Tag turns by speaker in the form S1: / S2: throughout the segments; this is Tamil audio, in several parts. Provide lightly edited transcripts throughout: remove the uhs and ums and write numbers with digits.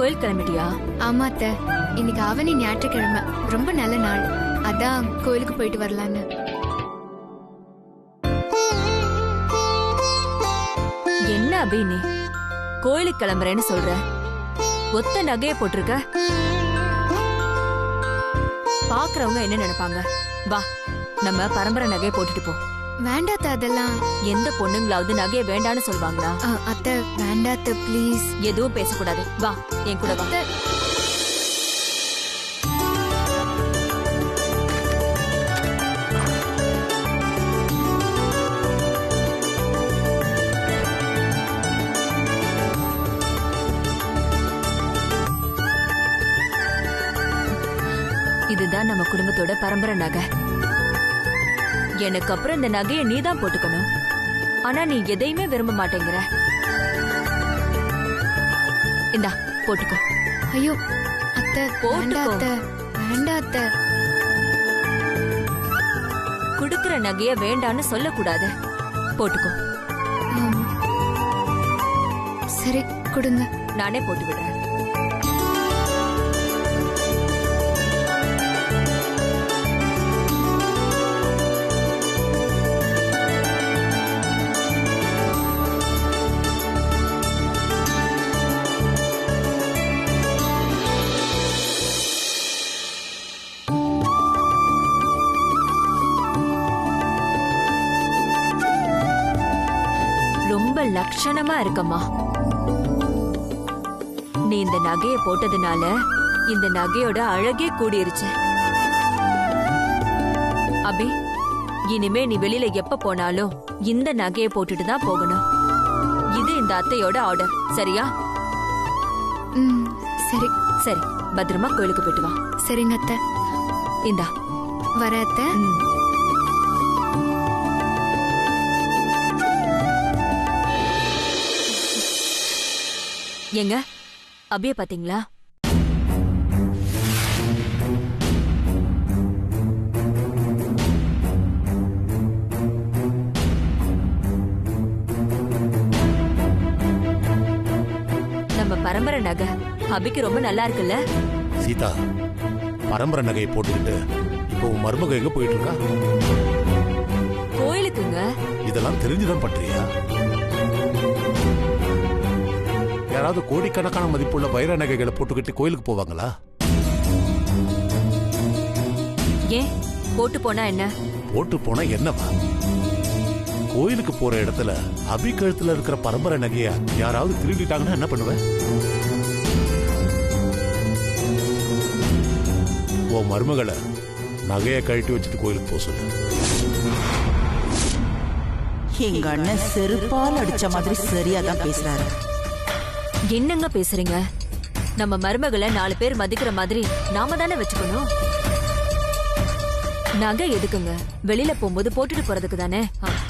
S1: கோயில் கிளம்பிட்டியா?
S2: ஆமா அத்தை, இன்னைக்கு ஆவணி ஞாயிற்றுக்கிழமை, ரொம்ப நல்ல நாள். அதான் கோயிலுக்கு போயிட்டு வரலான்னு.
S1: என்ன அபி நீ கோயிலுக்கு கிளம்புறேன்னு சொல்ற? ஒத்த நகைய போட்டிருக்க. பாக்குறவங்க என்ன நினைப்பாங்க? வா, நம்ம பரம்பரை நகைய போட்டுட்டு போ.
S2: வேண்டாத்த, அதெல்லாம்.
S1: எந்த பொண்ணுங்களாவது நகைய வேண்டான்னு சொல்வாங்களா?
S2: அத்தை வேண்டாத்த, ப்ளீஸ்.
S1: எதுவும் பேசக்கூடாது. வா, என் கூட வா. இதுதான் நம்ம குடும்பத்தோட பரம்பரை நகை. எனக்கு அப்புறம் இந்த நகையை நீதான் போட்டுக்கணும். ஆனா நீ எதையுமே விரும்ப மாட்டேங்கிற. இந்தா போட்டுக்கோ.
S2: ஐயோ அத்தை, போண்டாத்த, வேண்டாத்த.
S1: குடுக்கிற நகைய வேண்டான்னு சொல்லக்கூடாது. போட்டுக்கோ.
S2: சரி, கொடுங்க.
S1: நானே போட்டு விடுறேன். ரொம்ப லட்சணமா இருக்கம்மா. நீ இந்த நகைய போட்டதுனால இந்த நகையோட அழகே கூடிருச்சு. அபி, இனிமே நீ வெளியில எப்ப போனாலும் இந்த நகைய போட்டுட்டு தான் போகணும். இது இந்த அத்தையோட ஆர்டர், சரியா?
S2: சரி
S1: சரி, பத்திரமா கோயிலுக்கு போயிட்டு வா.
S2: சரிங்க அத்தை.
S1: இந்தா
S2: வர அத்தை.
S1: எங்க அபிய பாத்தீங்களா? நம்ம பரம்பரை நகை அபிக்கு ரொம்ப நல்லா இருக்குல்ல?
S3: சீதா, பரம்பரை நகையை போட்டுக்கிட்டு இப்போ உன் மருமக எங்க போயிட்டு இருக்கா?
S1: கோயிலுக்குங்க.
S3: இதெல்லாம் தெரிஞ்சுதான் பண்றியா? யாராவது கோடிக்கணக்கான மதிப்புள்ள வைர நகைகளை போட்டுக்கிட்டு கோயிலுக்கு போவாங்களா?
S1: ஏன் போட்டு போனா என்ன?
S3: போட்டு போனா என்னவா? கோயிலுக்கு போற இடத்துல அபி கழுத்துல இருக்கிற பரம்பரை நகைய யாராவது திருடிட்டாங்கன்னா என்ன பண்ணுவ? உன் மருமகளை நகைய கழட்டி வச்சுட்டு கோயிலுக்கு போக சொல்லு.
S4: எங்க அண்ணன் செருப்பால் அடிச்ச மாதிரி சரியாதான் பேசுறாரு.
S1: என்னங்க பேசுறீங்க? நம்ம மருமகளை 4 பேர் மதிக்கிற மாதிரி நாம தானே வச்சுக்கணும். நகை எதுக்குங்க? வெளியில போகும்போது போட்டுட்டு போறதுக்கு தானே,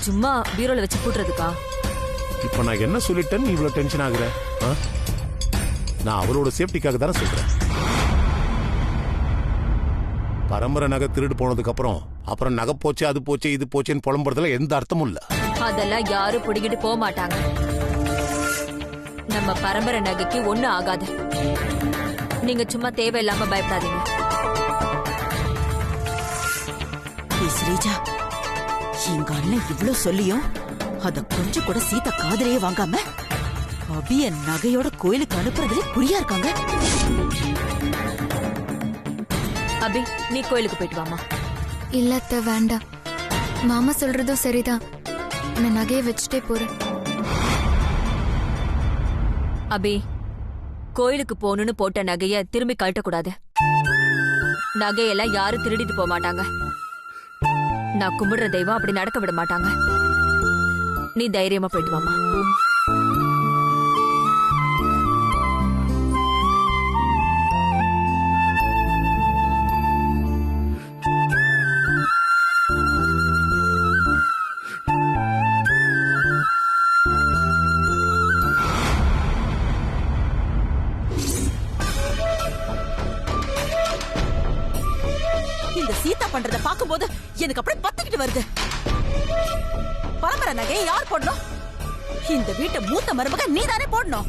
S1: சும்மா பீரோல வச்சு பூட்டுறதுக்கா?
S3: இப்ப நான் என்ன சொல்லிட்டேன்னு நீ இவ்வளவு டென்ஷன் ஆகுற? நான் அவரோட சேஃப்டிக்காக தானே சொல்றேன். பரம்பரை நகை திருடு போனதுக்கு அப்புறம் நகை போச்சு, அது போச்சு, இது போச்சுன்னு புலம்புறதுல எந்த அர்த்தமும் இல்ல.
S1: அதெல்லாம் யாரும் பிடிக்கிட்டு போக மாட்டாங்க. நம்ம பரம்பரை நகைக்கு ஒண்ணு ஆகாது. நீங்க சும்மா தேவையில்லாம பயப்படாதீங்க.
S4: ஸ்ரீஜா, எங்க அண்ணன் இவ்வளவு சொல்லியும் அத கொஞ்சம் கூட சீதா காதலையே வாங்காம அபிய நகையோட கோயிலுக்கு அனுப்புறதுல குறியா இருக்காங்க.
S1: அபி, நீ கோயிலுக்கு போயிட்டு வாமா.
S2: இல்ல அத்தை, வேண்டாம். மாமா சொல்றதும் சரிதான். நான் நகையை வச்சுட்டே போறேன்.
S1: அபி, கோயிலுக்கு போகணும்னு போட்ட நகைய திரும்பி கழட்டக்கூடாது. நகையெல்லாம் யாரும் திருடிட்டு போக மாட்டாங்க. நான் கும்பிடுற தெய்வம் அப்படி நடக்க விட மாட்டாங்க. நீ தைரியமா போயிட்டு வாமா.
S4: இந்த சீதா பண்றத பாக்கும்போது எனக்கு அப்படியே பத்திக்கிட்டு வருது. பரம்பரை நகையை யார் போடணும்? இந்த வீட்டை மூத்த மருமக நீ தானே போடணும்.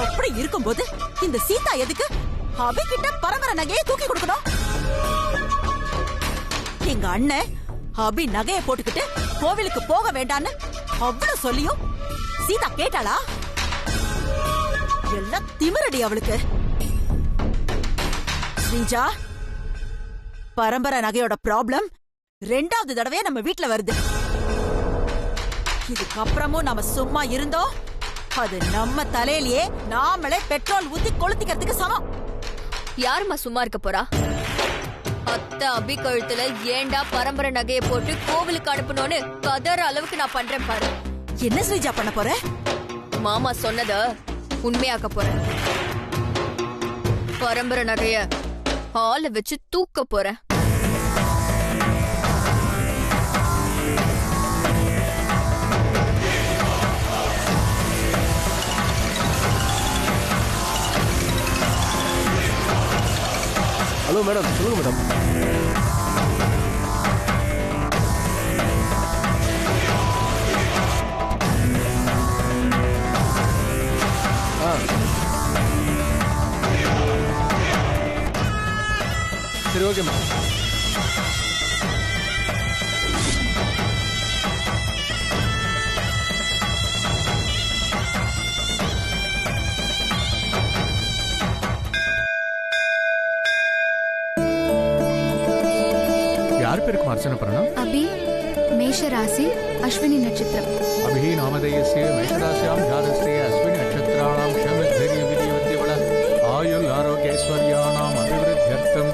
S4: அப்படி இருக்கும்போது இந்த சீதா எதுக்கு அபி கிட்ட பரம்பரை நகையை தூக்கி கொடுக்கணும்? எங்க அண்ணன் அபி நகையை போட்டுக்கிட்டு கோவிலுக்கு போக வேண்டான்னு அவ்வளவு சொல்லியும் சீதா கேட்டாளா? எல்லாம் திமிரடி அவளுக்கு. ஸ்ரீஜா, பரம்பரை நகையோட ப்ராப்ளம் 2வது தடவையா நம்ம வீட்ல வருது. இதுக்கப்புறமும் நாம சும்மா இருந்தோம் அது நம்ம தலையிலேயே நாமளே பெட்ரோல் ஊத்தி கொளுத்திக்கிறதுக்கு சமம்.
S1: யாருமா சும்மா இருக்க போறா? அத்தை அபி கழுத்துல ஏண்டா பரம்பரை நகையை போட்டு கோவிலுக்கு அனுப்பணும்னு கதற அளவுக்கு நான் பண்றேன் பாரு.
S4: என்ன ஸ்ரீஜா பண்ண போற?
S1: மாமா சொன்னத உண்மையாக்க போறேன். பரம்பரை நகைய ஆளை வச்சு தூக்க போறேன்.
S5: ஹலோ மேடம், சொல்லுங்க மேடம். சரி, ஓகே மேடம்.
S6: யார் பேருக்கு அர்ச்சனை பண்ணணும்?
S2: அபி மேஷ ராசி அஸ்வினி நட்சத்திரம்.
S6: அபிஹி நாமதேயஸ்ய மேஷராசியாம் ஜாதஸ்ய அஸ்வினி நட்சத்திராணாம் க்ஷமத்வரி விதிவத்யவள ஆயுள் ஆரோக்கியைஸ்வர்யாணாம் அபிவிருத்தியர்த்தம்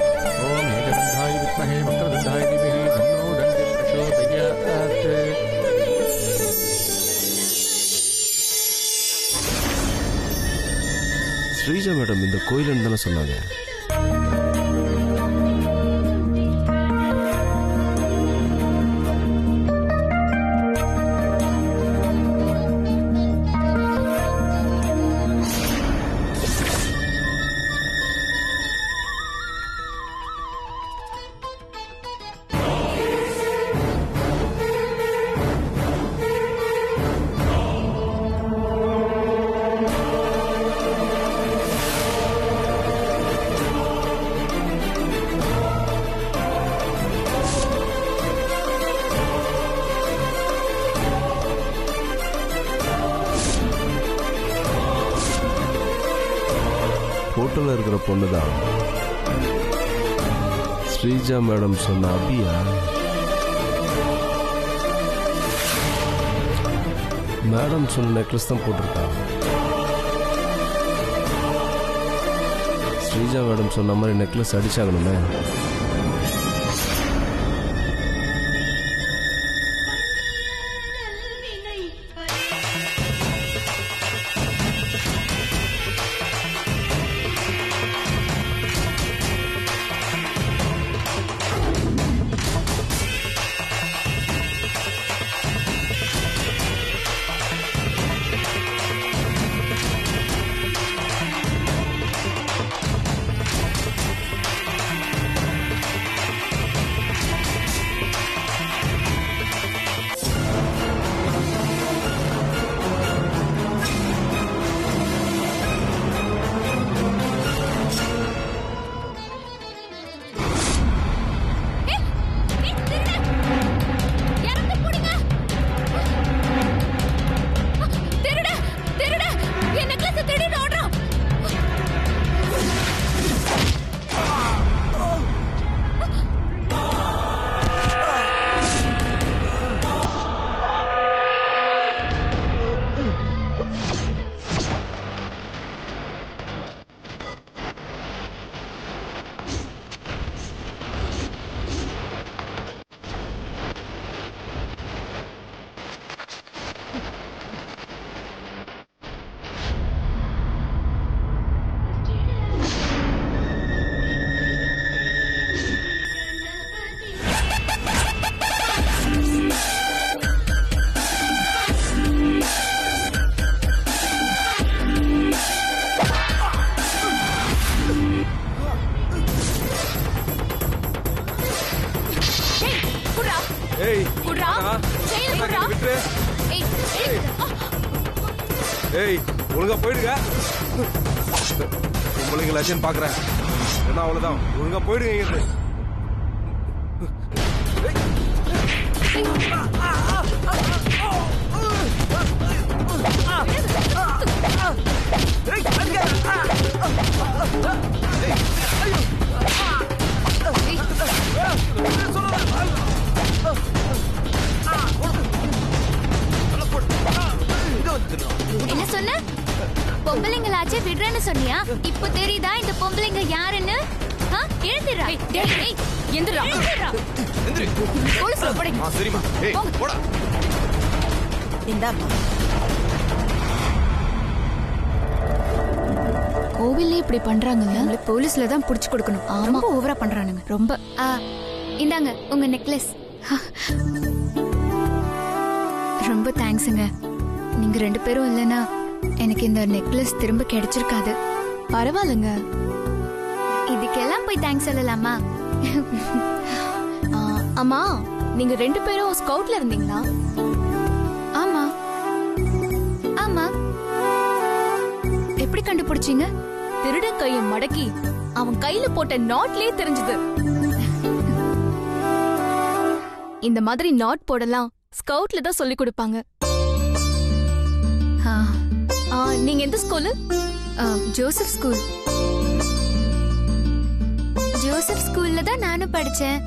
S6: ஓம் ஏகதந்தாய வித்மஹே வக்ரதுண்டாய தீமஹி தன்னோ தந்தி பிரச்சோதயாத்.
S5: ஸ்ரீஜா மேடம் இந்த கோயிலுன்னு தானே சொன்னாங்க. போட்டோல இருக்கிற பொண்ணு தான் ஸ்ரீஜா மேடம் சொன்ன அபியா? மேடம் சொன்ன நெக்லஸ் தான் போட்டிருக்கா. ஸ்ரீஜா மேடம் சொன்ன மாதிரி நெக்லஸ் அடிச்சாங்கன்னு. ஏய்
S7: ஒழுங்கா போயிடுங்க. உங்களுக்கு லட்சம் பாக்குறேன். என்ன அவ்வளவுதான். ஒழுங்கா போயிடுங்க இங்கிருந்து.
S2: என்ன சொன்ன? பொம்பளைங்களாச்சே விடுறேன்னு சொன்னியா? இப்போ தெரியுதா இந்த பொம்பளைங்க யாருன்னு? எழுந்திரா.
S1: எந்திரா. போலீஸ்ல ஒப்படைங்க.
S7: சரிம்மா. ஏய் போடா.
S4: இந்தாம்மா.
S2: கோவில்ல இப்படி பண்றாங்கல்ல, போலீஸ்ல தான் புடிச்சு கொடுக்கணும். ஆமா, ஓவரா பண்றானுங்க ரொம்ப. இந்தாங்க உங்க நெக்லஸ். ரொம்ப தேங்க்ஸுங்க. நீங்க 2 பேரும் இல்லனா எனக்கு இந்த நெக்லஸ் திரும்ப கிடைச்சிருக்காது. பரவாயில்லைங்க. இதுக்கெல்லாம் போய் தேங்க்ஸ் சொல்லலாமா?
S1: அம்மா, நீங்க 2 பேரும் ஸ்கவுட்ல இருந்தீங்களா?
S2: ஆமா ஆமா. எப்படி கண்டுபிடிச்சீங்க?
S1: திருட கையை மடக்கி அவன் கையில போட்ட நாட்லயே தெரிஞ்சது. இந்த மாதிரி நாட் போடலாம் ஸ்கவுட்ல தான் சொல்லி கொடுப்பாங்க. நீங்க எந்த ஸ்கூலு?
S2: Joseph school. ஜோசப் ஸ்கூல்ல தான் நானும் படிச்சேன்.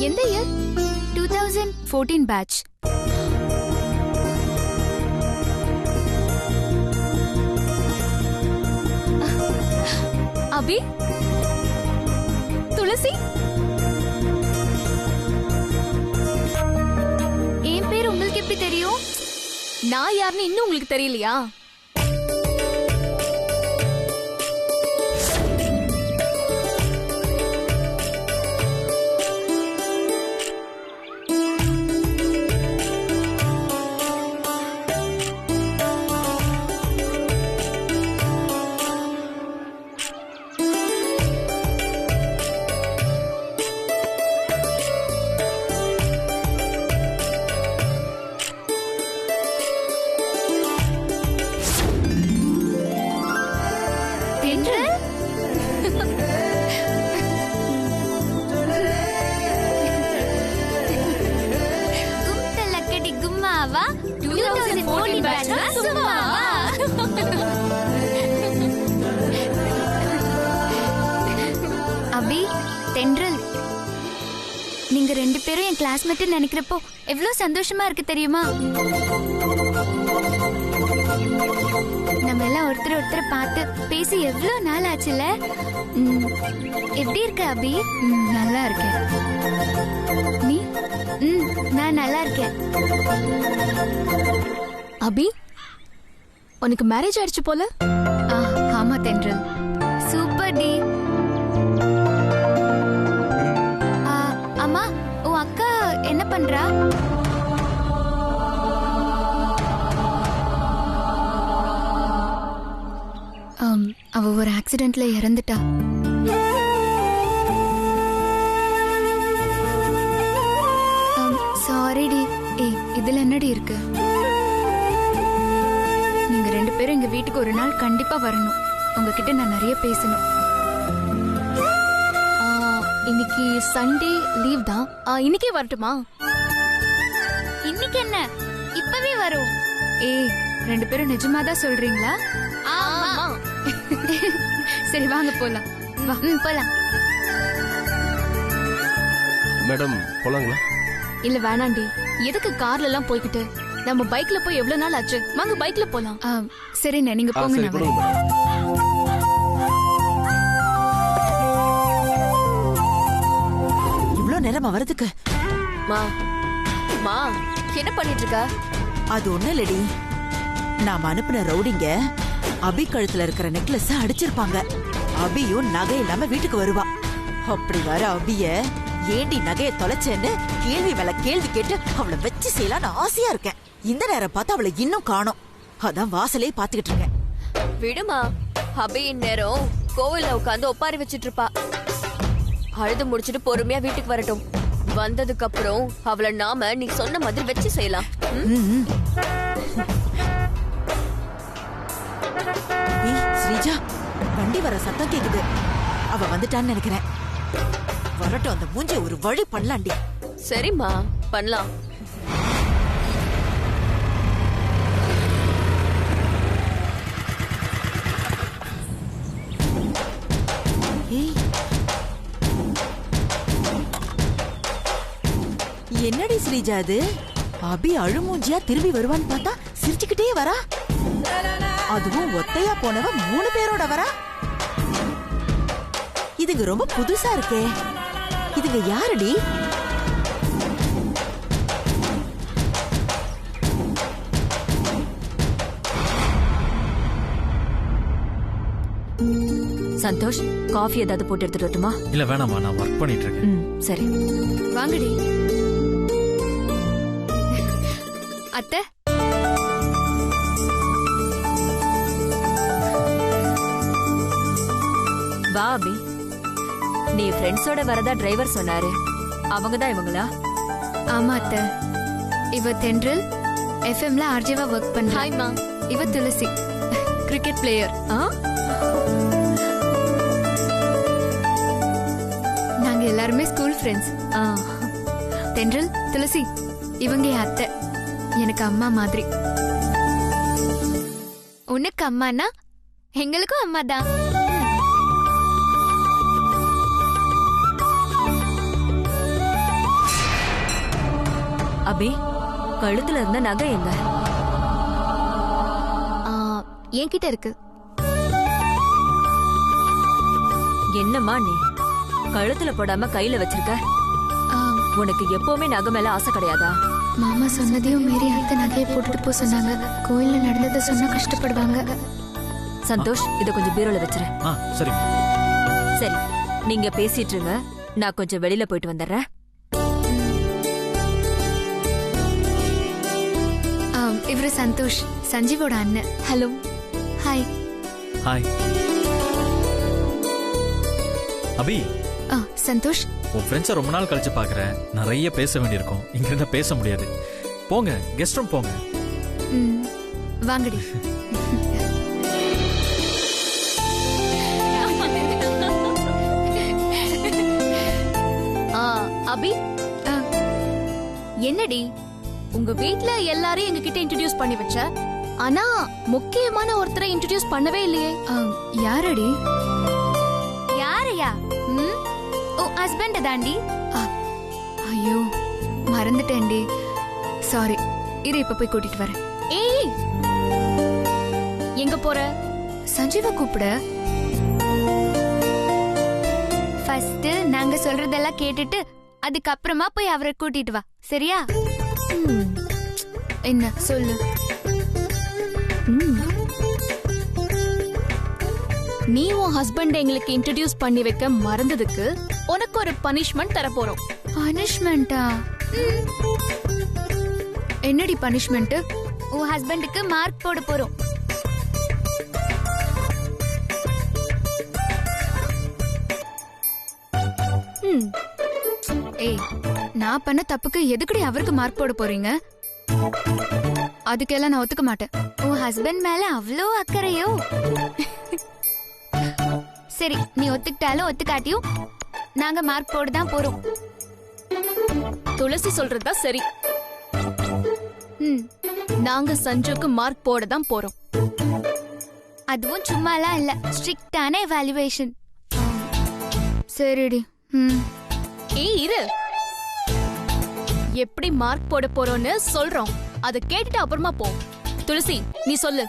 S1: எந்த இயர்?
S2: 2014 பேட்ச்.
S1: அபி, துளசி,
S2: என் பேர் உங்களுக்கு எப்படி தெரியும்?
S1: நான் யாருன்னு இன்னும் உங்களுக்கு தெரியலையா?
S2: அபி, தென்றல், நீங்க 2 பேரும் என் கிளாஸ்மேட் நினைக்கிறப்போ எவ்வளவு சந்தோஷமா இருக்கு தெரியுமா? நம்ம எல்லாம் ஒருத்தர் பார்த்து பேசி எவ்வளவு நாள் ஆச்சுல. எப்படி இருக்க அபி? நல்லா இருக்கேன். நீ? நான் நல்லா இருக்கேன்.
S1: அபி, உனக்கு மேரேஜ் ஆயிடுச்சு போல?
S2: ஆமா தென்றல். சூப்பர் டி. அம்மா, உன் அக்கா என்ன பண்றா? அவ ஒரு ஆக்சிடென்ட்ல இறந்துட்டா. சாரி டி. இதுல என்னடி இருக்கு? நீங்க 2 பேரும் எங்க வீட்டுக்கு ஒரு நாள் கண்டிப்பா வரணும். உங்ககிட்ட நான் நிறைய பேசணும்.
S1: இன்னைக்கு சண்டே லீவ் தான். இன்னைக்கே வரட்டுமா?
S2: இன்னைக்கு என்ன, இப்பவே வரும். 2 பேரும் நிஜமாதான் சொல்றீங்களா?
S1: ஆமா.
S2: சரி வாங்க போலாம். வா. போலாம்.
S5: மேடம் போலாங்களா?
S1: இல்ல வேணாண்டி. எதுக்கு கார்ல எல்லாம் போய்கிட்டு? நம்ம பைக்ல போய் எவ்வளவு நாள் ஆச்சு? வாங்க பைக்ல போலாம்.
S2: சரிண்ணே, நீங்க போங்க.
S5: சரி,
S2: நான்
S5: கொடுங்க
S2: வரேன்.
S5: மேடம்.
S4: இவ்ளோ நேரமா வரதுக்கு?
S1: மா, என்ன பண்ணிட்டு இருக்க?
S4: அது ஒண்ணு இல்லடி. நாம அனுப்பின ரவுடிங்க அபி கழுத்துல இருக்கிற நெக்லஸ் அடிச்சிருப்பாங்க. அபியும் நகை இல்லாம வீட்டுக்கு வருவா. அப்படி வர அபிய ஏண்டி நகைய தொலைச்சேன்னு கேள்வி மேல கேள்வி கேட்டு அவளை வச்சு செய்யலான்னு ஆசையா இருக்கேன். இந்த நேரம் பார்த்து அவளை இன்னும் காணோம். அதான் வாசலே பாத்துக்கிட்டு இருக்கேன்.
S1: விடுமா, அபியின் நேரம் கோவில்ல உட்காந்து ஒப்பாரி வச்சிட்டு இருப்பா. அழுது முடிச்சிட்டு பொறுமையா வீட்டுக்கு வரட்டும். வந்ததுக்கு அப்புறம் அவளை நாம நீ சொன்ன மாதிரி வச்சு செய்யலாம்.
S4: ஸ்ரீஜா, வண்டி வர சத்தம் கேக்குது. அவ வந்துட்டான்னு நினைக்கிறேன். வரட்டும், அந்த மூஞ்சி ஒரு வழி பண்ணலாண்டி.
S1: சரிம்மா, பண்ணலாம்.
S4: ஏய், என்னடி ஸ்ரீஜா அது? அபி அழுமூஞ்சியா திரும்பி வருவான்னு பார்த்தா சிரிச்சுக்கிட்டே வரா. அதுவும் ஒத்தையா போனவ 3 பேரோட வரா. இதுங்க ரொம்ப புதுசா இருக்கே. இதுங்க யாரடி?
S1: சந்தோஷ், காஃபி ஏதாவது போட்டு எடுத்துட்டு வரட்டுமா?
S8: இல்ல வேணாமா, நான் ஒர்க் பண்ணிட்டு இருக்கேன்.
S1: சரி.
S2: வாங்கடி அத்தை.
S1: வா அபி. நீ ஃப்ரெண்ட்ஸோட வரதா டிரைவர் சொன்னாரு. அவங்க தான் இவங்களா?
S2: ஆமா அத்தை. இவ தென்றல் எஃப்எம்ல ஆர்ஜேவா ஒர்க் பண்றா.
S1: ஹாய்மா.
S2: இவ துளசி, கிரிக்கெட் பிளேயர். நாங்க எல்லாருமே ஸ்கூல் ஃப்ரெண்ட்ஸ். தென்றல், துளசி இவங்க என் அத்தை. எனக்கு அம்மா மாதிரி. உனக்கு அம்மானா எங்களுக்கும் அம்மா தான்.
S1: அபி, கழுத்துல இருந்த நகை எங்க?
S2: என்கிட்ட இருக்கு.
S1: என்னம்மா நீ கழுத்துல போடாம கையில வச்சிருக்க? உனக்கு எப்பவுமே நகை மேல ஆசை கிடையாதா?
S2: மாமா சொன்னதையும் மீறி அத்தை நகையை போட்டுட்டு போ சொன்னாங்க. கோயில்ல நடந்ததை சொன்னா கஷ்டப்படுவாங்க.
S1: சந்தோஷ், இத கொஞ்சம் பீரோல வச்சிரு.
S8: சரி
S1: சரி, நீங்க பேசிட்டு இருங்க, நான் கொஞ்சம் வெளியில போயிட்டு வந்துடுறேன்.
S2: இவரு சந்தோஷ், சஞ்சீவோட அண்ணன். ஹலோ. ஹாய்.
S8: ஹாய் அபி.
S2: சந்தோஷ்,
S8: உன் ஃப்ரெண்ட்ஸை ரொம்ப நாள் கழிச்சு பாக்குறேன். நிறைய பேச வேண்டியிருக்கும். இங்க இருந்தா பேச முடியாது. போங்க, கெஸ்ட் ரூம் போங்க.
S2: வாங்கடி.
S9: அபி, என்னடி உங்க வீட்ல எல்லாரையும் எங்ககிட்ட இன்ட்ரோடியூஸ் பண்ணி வச்ச, ஆனா முக்கியமான ஒருத்தரை இன்ட்ரோடியூஸ் பண்ணவே இல்லையே.
S2: யாரடி?
S9: யாரையா?
S2: ஓ, ஹஸ்பண்ட் தாண்டி. ஐயோ, மறந்துட்டேன்டி. சாரி. இரு, இப்ப போய் கூட்டிட்டு வரேன்.
S9: ஏய், எங்க போற?
S2: சஞ்சீவ கூப்பிட. ஃபர்ஸ்ட் நாங்க சொல்றதெல்லாம் கேட்டுட்டு அதுக்கப்புறமா போய் அவரை கூட்டிட்டு வா, சரியா? என்ன சொல்லு.
S9: நீ உன் ஹஸ்பண்ட் எங்களுக்கு இன்ட்ரோடியூஸ் பண்ணி வைக்க மறந்ததுக்கு உனக்கு ஒரு பனிஷ்மெண்ட் தர போறோம்.
S2: பனிஷ்மெண்டா? என்னடி பனிஷ்மெண்ட்? உன் ஹஸ்பண்டுக்கு மார்க் போட போறோம். ஏய், நான் பண்ண தப்புக்கு எதுக்குடி அவருக்கு மார்க் போட போறீங்க? அதுக்கெல்லாம் நான் ஒத்துக்க மாட்டேன். உன் ஹஸ்பண்ட் மேல அவ்வளோ அக்கறையோ? சரி, நீ ஒத்துக்கிட்டாலும் ஒத்துக்காட்டியும் நாங்க மார்க் போட தான் போறோம்.
S9: துளசி சொல்றதா சரி. நாங்க சஞ்சுக்கு மார்க் போட தான் போறோம்.
S2: அதுவும் சும்மாலாம் இல்ல, ஸ்ட்ரிக்டான எவாலுவேஷன். சரிடி.
S9: ஏய் இரு, எப்படி மார்க் போட போறோம்னு சொல்றோம். அத கேட்டுட்டு அப்புறமா போ. துளசி, நீ சொல்லு.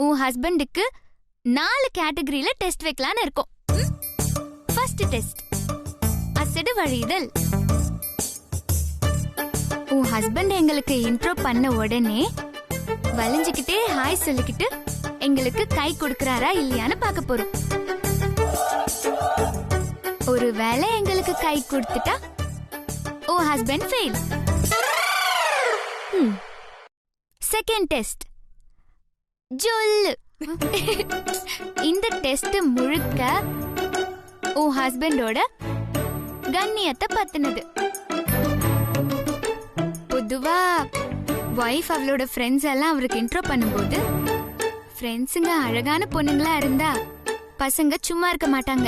S2: உன் ஹஸ்பண்டுக்கு 4 கேட்டகரியில டெஸ்ட் வைக்கலான்னு இருக்கோம். ஃபர்ஸ்ட் டெஸ்ட் அசடு வழிதல். உன் ஹஸ்பண்ட் எங்களுக்கு இன்ட்ரோ பண்ண உடனே வளைஞ்சுக்கிட்டே ஹாய் சொல்லிக்கிட்டு எங்களுக்கு கை கொடுக்கறாரா இல்லையான்னு பார்க்க போறோம். ஒருவேளை எங்களுக்கு கை கொடுத்துட்டா உன் ஹஸ்பண்ட் ஃபெயில். செகண்ட் டெஸ்ட் ஜொல்லு. இந்த டெஸ்ட் முழுக்க உன் ஹஸ்பண்டோட கண்ணியத்தை பத்தினது. பொதுவா வைஃப் அவளோட ஃப்ரெண்ட்ஸ் எல்லாம் அவருக்கு இன்ட்ரோ பண்ணும்போது ஃப்ரெண்ட்ஸுங்க அழகான பொண்ணுங்களா இருந்தா பசங்க சும்மா இருக்க மாட்டாங்க.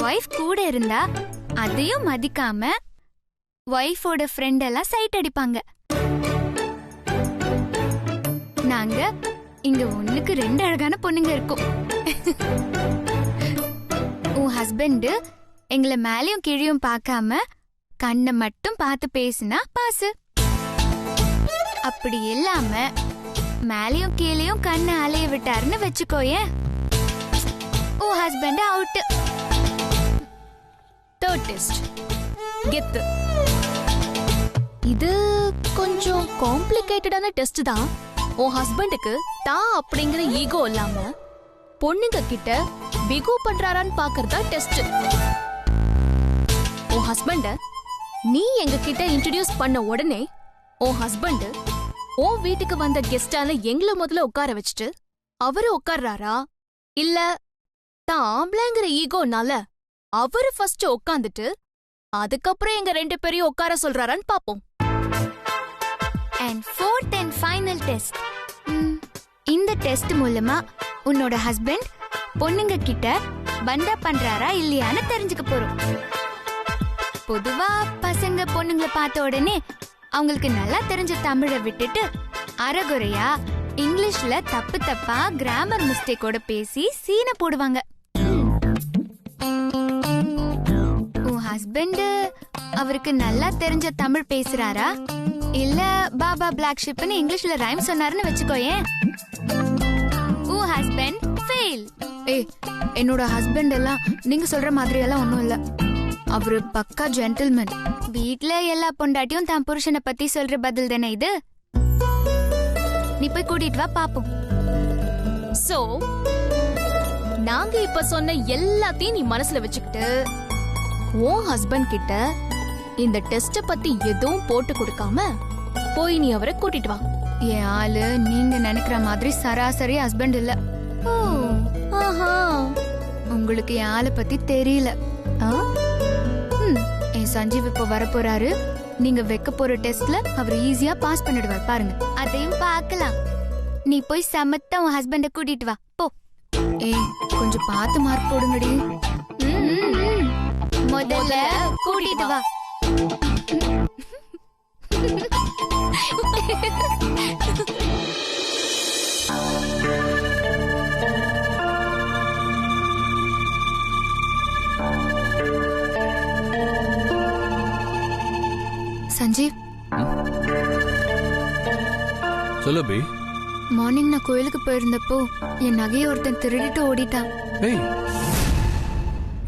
S2: வைஃப் கூட இருந்தா அதையும் மதிக்காம வைஃபோட ஃப்ரெண்ட் எல்லாம் சைட் அடிப்பாங்க. நாங்க இங்க 1க்கு 2 அழகான பொண்ணுங்க இருக்கோம். உன் ஹஸ்பண்ட் எங்களை மேலயும் கீழையும் பார்க்காம கண்ணை மட்டும் பார்த்து பேசினா பாசு. அப்படி இல்லாம மேலயும் கீழையும் கண்ணை அலைய விட்டாருன்னு வச்சுக்கோயேன், உன் ஹஸ்பண்ட் அவுட்.
S9: தேர்ட் டெஸ்ட் கெத்து. இது கொஞ்சம் காம்ப்ளிகேட்டடான டெஸ்ட் தான். உன் ஹஸ்பண்டுக்கு தான் அப்படிங்கிற ஈகோ இல்லாம பொண்ணுங்க கிட்ட பிகு பண்றாரான்னு பாக்குறதா டெஸ்ட். உன் ஹஸ்பண்ட நீ எங்க கிட்ட இன்ட்ரோடியூஸ் பண்ண உடனே உன் ஹஸ்பண்ட் உன் வீட்டுக்கு வந்த கெஸ்டால எங்களை முதல்ல உட்கார வச்சுட்டு அவரு உட்கார்றாரா, இல்ல தான் ஆம்பளைங்கிற ஈகோனால அவரு ஃபர்ஸ்ட் உட்காந்துட்டு அதுக்கப்புறம் எங்க 2 பேரையும் உட்கார சொல்றாரான்னு பாப்போம்.
S2: And fourth and final test. இந்த டெஸ்ட் மூலமா உன்னோட ஹஸ்பண்ட் பொண்ணுங்க கிட்ட பண்டா பண்றாரா இல்லையான்னு தெரிஞ்சுக்க போறோம். பொதுவா பசங்க பொண்ணுங்களை பார்த்த உடனே அவங்களுக்கு நல்லா தெரிஞ்ச தமிழை விட்டுட்டு அரைகுறையா இங்கிலீஷ்ல தப்பு தப்பா கிராமர் மிஸ்டேக்கோட பேசி சீனை போடுவாங்க. உன் ஹஸ்பண்ட் அவருக்கு நல்லா தெரிஞ்ச தமிழ் பேசுறாரா, இல்ல பாபா பிளாக் ஷிப்னு இங்கிலீஷ்ல ரைம் சொன்னாருன்னு வச்சுக்கோயேன், உன் ஹஸ்பண்ட் ஃபெயில். என்னோட ஹஸ்பண்ட் எல்லாம் நீங்க சொல்ற மாதிரி எல்லாம் ஒண்ணும் இல்ல. அவரு பக்கா ஜென்டில்மேன். வீட்ல எல்லா பொண்டாட்டியும் தான் புருஷனை பத்தி சொல்ற பதில் தானே இது. நீ போய் கூட்டிட்டு வா பாப்போம்.
S9: சோ நாங்க இப்ப சொன்ன எல்லாத்தையும் நீ மனசுல வச்சுக்கிட்டு உன் ஹஸ்பண்ட் கிட்ட இந்த டெஸ்ட பத்தி எதுவும் போட்டு கொடுக்காம போய் நீ அவரை கூட்டிட்டு வா.
S2: என் ஆளு நீங்க நினைக்கிற மாதிரி சராசரி ஹஸ்பண்ட் இல்ல. உங்களுக்கு என் ஆளை பத்தி தெரியல. என் சஞ்சீவ் இப்ப வரப்போறாரு. நீங்க வைக்க போற டெஸ்ட்ல அவர் ஈஸியா பாஸ் பண்ணிடுவார் பாருங்க. அதையும் பார்க்கலாம். நீ போய் சமத்தா உன் ஹஸ்பண்ட கூட்டிட்டு வா போ. கொஞ்சம் பார்த்து மார்க் போடுங்கடி. முதல்ல கூட்டிட்டு வா. சஞ்சீவ்,
S6: சொல்லு பி.
S2: மார்னிங் நான் கோயிலுக்கு போயிருந்தப்போ என் நகையை ஒருத்தன் திருடிட்டு ஓடிட்டான்.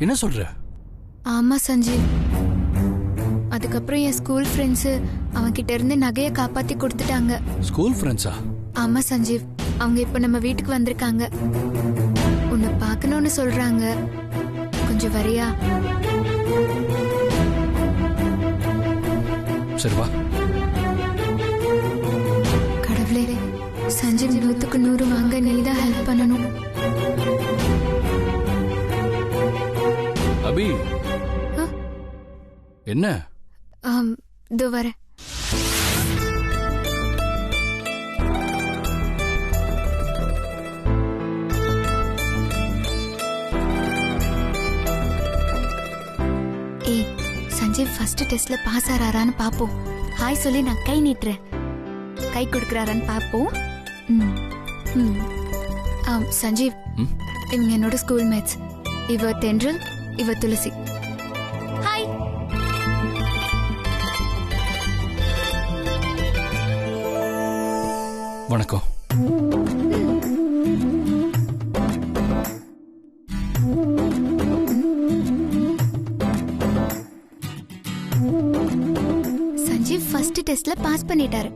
S6: என்ன சொல்ற?
S2: ஆமா சஞ்சீவ். அதுக்கப்புறம் என் ஸ்கூல் ஃப்ரெண்ட்ஸ் அவன் கிட்ட இருந்து நகையை காப்பாத்தி கொடுத்துட்டாங்க.
S6: ஸ்கூல் ஃப்ரெண்ட்ஸா?
S2: ஆமா சஞ்சீவ். அவங்க இப்ப நம்ம வீட்டுக்கு வந்திருக்காங்க. உன்னை பார்க்கணும்னு சொல்றாங்க. கொஞ்சம் வரியா?
S6: சரி வா.
S2: கடவுளே, சஞ்சீவ் 100க்கு 100 வாங்க நீதான் ஹெல்ப் பண்ணணும்.
S6: அபி என்ன?
S2: இதோ வரேன். சஞ்சீவ் ஃபர்ஸ்ட் டெஸ்ட்ல பாஸ் ஆறாரான்னு பாப்போம். ஹாய் சொல்லி நான் கை நீட்டுறேன். கை கொடுக்கறாரான்னு பாப்போம். சஞ்சீவ், இவங்க என்னோட ஸ்கூல் மேட்ஸ். இவ தென்றல், இவ துளசி. ஹாய்.
S6: வணக்கம்.
S2: சஞ்சீவ் ஃபர்ஸ்ட் டெஸ்ட்ல பாஸ் பண்ணிட்டாரு.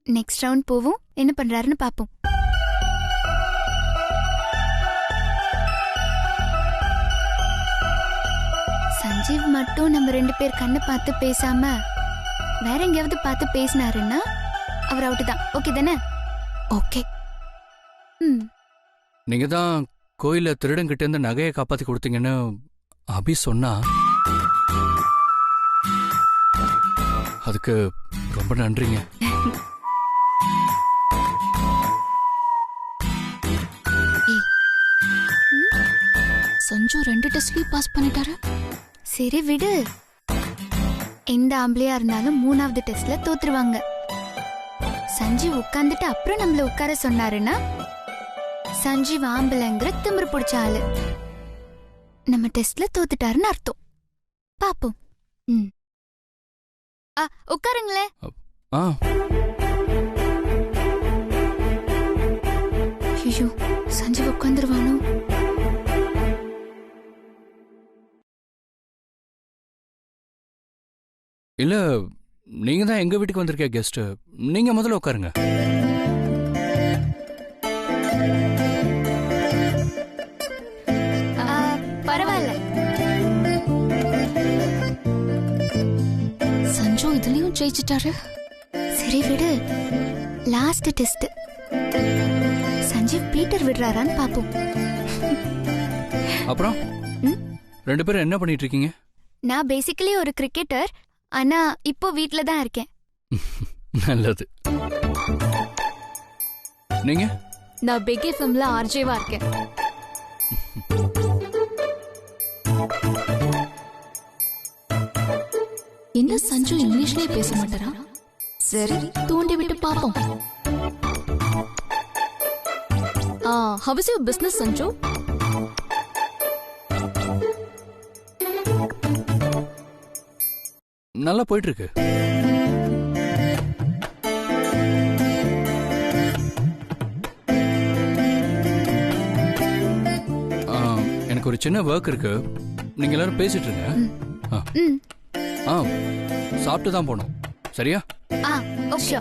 S2: நெக்ஸ்ட் ரவுண்ட் போவோம். என்ன பண்றாருன்னு பாப்போம். சஞ்சீவ் மட்டும் நம்ம 2 பேர் கண்ணு பார்த்து பேசாம வேற எங்கேயாவது பார்த்து பேசினாருன்னா அவர் அவுட் தான். ஓகே தானே? ஓகே.
S6: நீங்க தான் கோயில திருடங்கிட்ட இருந்து நகையை காப்பாத்தி கொடுத்தீங்கன்னு அபி சொன்னா. அதுக்கு ரொம்ப நன்றிங்க.
S9: சஞ்சு 2 டெஸ்ட்லயும் பாஸ் பண்ணிட்டாரு.
S2: சரி விடு, எந்த ஆம்பளையா இருந்தாலும் 3வது டெஸ்ட்ல தோத்துருவாங்க. சஞ்சீவ் உட்கார்ந்துட்டு அப்புறம் நம்மள உட்கார சொன்னாருன்னா சஞ்சீவ் ஆம்பளைங்கிற திமிரு பிடிச்ச ஆளு. நம்ம டெஸ்ட்ல தோத்துட்டாருன்னு அர்த்தம். பாப்போம். உட்காருங்களேன். ஐயோ, சஞ்சீவ் உட்காந்துருவானோ?
S6: இல்ல, நீங்க தான் எங்க வீட்டுக்கு வந்திருக்க கெஸ்ட். நீங்க முதல்ல உட்காருங்க.
S2: பரவாயில்ல.
S9: சஞ்சு இதுலயும் ஜெயிச்சிட்டாரு.
S2: சரி விடு, லாஸ்ட் டெஸ்ட். சஞ்சீவ் பீட்டர் விடுறாரான்னு பாப்போம்.
S6: அப்புறம் 2 பேரும் என்ன பண்ணிட்டு இருக்கீங்க?
S2: நான் பேசிக்கலி ஒரு கிரிக்கெட்டர், ஆனா இப்போ வீட்ல தான் இருக்கேன்.
S6: நல்லது. நீங்க?
S9: நான் பிக் எஃப்எம்ல ஆர்ஜேவா இருக்கேன். என்ன சஞ்சு இங்கிலீஷ்லயே பேச மாட்டாரா? சரி, தூண்டி விட்டு பாப்போம். How is your business, Sanju?
S6: நல்லா போயிட்டு இருக்கு. எனக்கு ஒரு சின்ன ஒர்க் இருக்கு. நீங்க எல்லாரும் பேசிட்டு இருங்க. சாப்பிட்டு தான் போனோம். சரியா?
S2: ஓகே.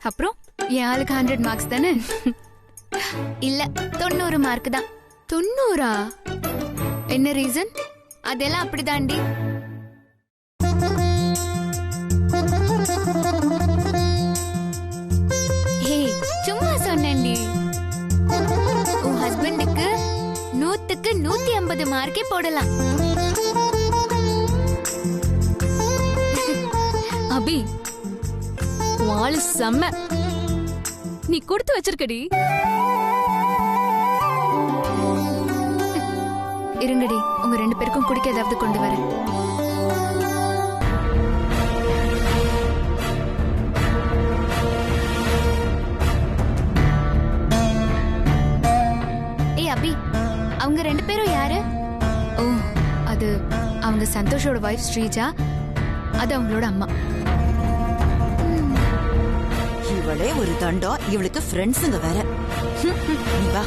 S2: அப்புறம் என் ஆளுக்கு 100 மார்க்ஸ் தானே? இல்ல, 90 மார்க் தான். 90? என்ன ரீசன்? அதெல்லாம் அப்படிதாண்டி. சும்மா சொன்னேன்டி. உன் ஹஸ்பண்டுக்கு 100க்கு 150 மார்க்கே போடலாம்.
S9: அபி, வாளு செம்ம. நீ கொடுத்து வச்சிருக்கடி.
S2: இருங்கடி, உங்க 2 பேருக்கும் குடிக்க ஏதாவது கொண்டு வரேன். ஏய் அபி, அவங்க 2 பேரும் யாரு? ஓ, அது அவங்க சந்தோஷோட வைஃப் ஸ்ரீஜா. அது அவங்களோட அம்மா.
S4: இவளே ஒரு தண்டம், இவளுக்கு ஃப்ரெண்ட்ஸுங்க வேற. நீ வா.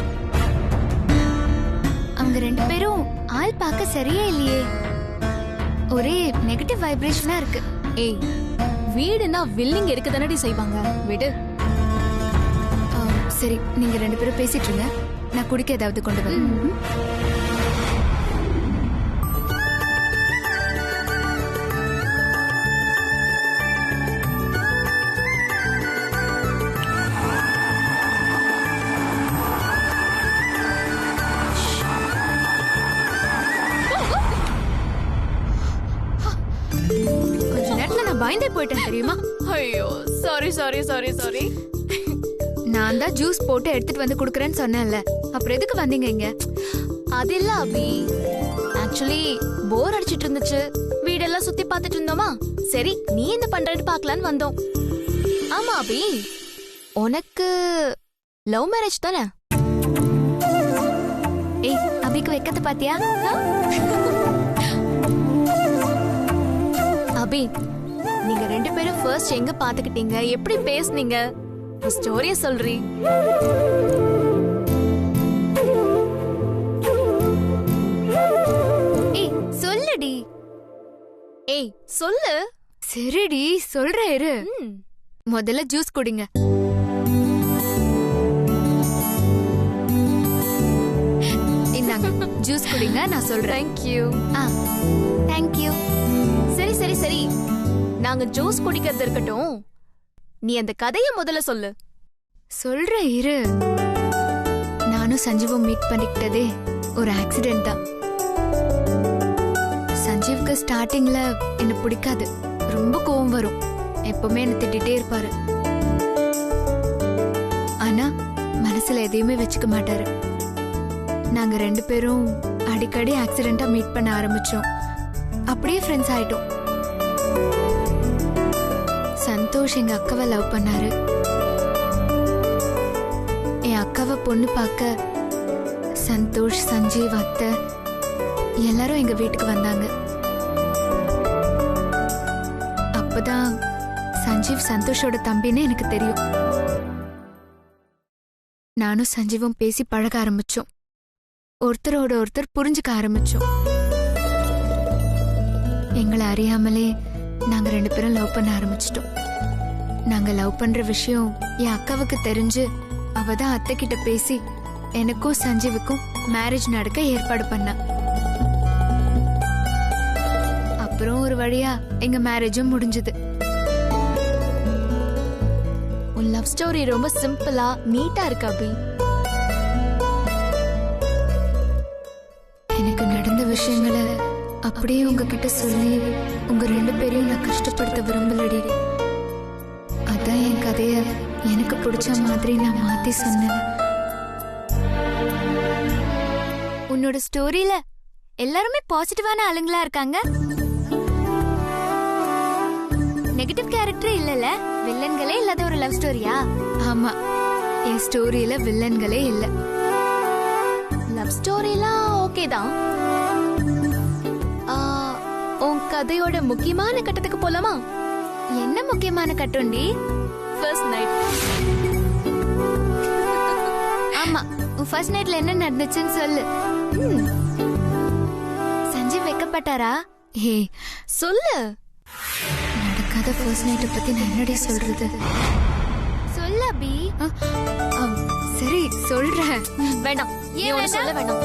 S2: அவங்க 2 பேரும் ஆள் பார்க்க சரியே இல்லையே. ஒரே நெகட்டிவ் வைப்ரேஷனா இருக்கு.
S9: ஏய், வீடுனா வில்லிங் இருக்க தானடி செய்வாங்க. விடு.
S2: சரி, நீங்க 2 பேரும் பேசிட்டு இருங்க. நான் குடிக்க ஏதாவது கொண்டு வரேன். கொஞ்ச நேரத்துல நான் பயந்தே போயிட்டேன் தெரியுமா?
S9: ஐயோ, சாரி சாரி சாரி சாரி.
S2: நான் தான் ஜூஸ் போட்டு எடுத்துட்டு வந்து குடுக்கறேன்னு சொன்னேன்ல, அப்புறம் எதுக்கு வந்தீங்க இங்க?
S9: அது இல்ல அபி, ஆக்சுவலி போர் அடிச்சிட்டு இருந்துச்சு. வீடெல்லாம் சுத்தி பார்த்துட்டு இருந்தோமா, சரி நீ என்ன பண்றேன்னு பார்க்கலான்னு வந்தோம். ஆமா அபி, உனக்கு லவ் மேரேஜ் தானே?
S2: ஏய், அபிக்கு வெக்கத்தை பாத்தியா?
S9: அபி, நீங்க 2 பேரும் ஃபர்ஸ்ட் எங்க பாத்துக்கிட்டீங்க, எப்படி பேசுனீங்க, ஸ்டோரிய சொல்றீ.
S2: ஏய் சொல்லுடி.
S9: ஏய் சொல்லு.
S2: சரிடி சொல்றேன் இரு. முதல்ல ஜூஸ் குடிங்க. இந்தாங்க ஜூஸ் குடிங்க, நான் சொல்றேன்.
S9: Thank you. சரி சரி சரி, நாங்க ஜூஸ் குடிக்கிறது இருக்கட்டும், நீ அந்த கதைய முதல்ல சொல்லு.
S2: சொல்றேன் இரு. நானும் சஞ்சீவும் மீட் பண்ணிக்கிட்டதே ஒரு ஆக்சிடென்ட் தான். அக்காவுக்கு ஸ்டார்டிங்ல என்ன பிடிக்காது, ரொம்ப கோவம் வரும், எப்பவுமே என்ன திட்டிட்டே இருப்பாரு. ஆனா மனசுல எதையுமே வச்சுக்க மாட்டாரு. நாங்க 2 பேரும் அடிக்கடி ஆக்சிடென்டா மீட் பண்ண ஆரம்பிச்சோம். அப்படியே ஃப்ரெண்ட்ஸ் ஆயிட்டோம். சந்தோஷ் எங்க அக்காவை லவ் பண்ணாரு. என் அக்காவை பொண்ணு பார்க்க சந்தோஷ், சஞ்சீவ், அத்தை எல்லாரும் எங்க வீட்டுக்கு வந்தாங்க. அப்பதான் சஞ்சீவ் சந்தோஷோட தம்பின்னு எனக்கு தெரியும். நானும் சஞ்சீவும் பேசி பழக ஆரம்பிச்சோம். ஒருத்தரோட ஒருத்தர் புரிஞ்சுக்க ஆரம்பிச்சோம். எங்களை அறியாமலே நாங்க 2 பேரும் லவ் பண்ண ஆரம்பிச்சிட்டோம். நாங்க லவ் பண்ற விஷயம் என் அக்காவுக்கு தெரிஞ்சு அவதான் அத்தை கிட்ட பேசி எனக்கும் சஞ்சீவுக்கும் மேரேஜ் நடக்க ஏற்பாடு பண்ணா. அப்புறம் ஒரு வழியா எங்க மேரேஜும் முடிஞ்சது.
S9: உன் லவ் ஸ்டோரி ரொம்ப சிம்பிளா நீட்டா இருக்கு அபி.
S2: எனக்கு நடந்த விஷயங்களை அப்படியே உங்ககிட்ட சொல்லி உங்க 2 பேரையும் நான் கஷ்டப்படுத்த விரும்பலடி. அதான் என் கதைய எனக்கு பிடிச்ச மாதிரி நான் மாத்தி சொன்னேன். உன்னோட ஸ்டோரியில எல்லாருமே பாசிட்டிவான ஆளுங்களா இருக்காங்க. நெகட்டிவ் கேரக்டர் இல்லல, வில்லன்களே இல்லாத ஒரு லவ் ஸ்டோரியா? ஆமா, என் ஸ்டோரியில வில்லன்களே இல்ல.
S9: லவ் ஸ்டோரிலாம் ஓகே தான். உன் கதையோட முக்கியமான கட்டத்துக்கு போலாமா?
S2: என்ன முக்கியமான கட்டோண்டி?
S9: First night.
S2: ஆமா, உன் ஃபர்ஸ்ட் நைட்ல என்ன நடந்துச்சுன்னு சொல்லு. சஞ்சீவ் வெக்கப்பட்டாரா? ஹே
S9: சொல்லு.
S2: நடக்காத ஃபர்ஸ்ட் நைட்டை பத்தி நான் என்னடி சொல்றது? சொல்ல அபி. சரி சொல்றேன்.
S9: வேண்டாம், ஏன் சொல்ல வேண்டாம்?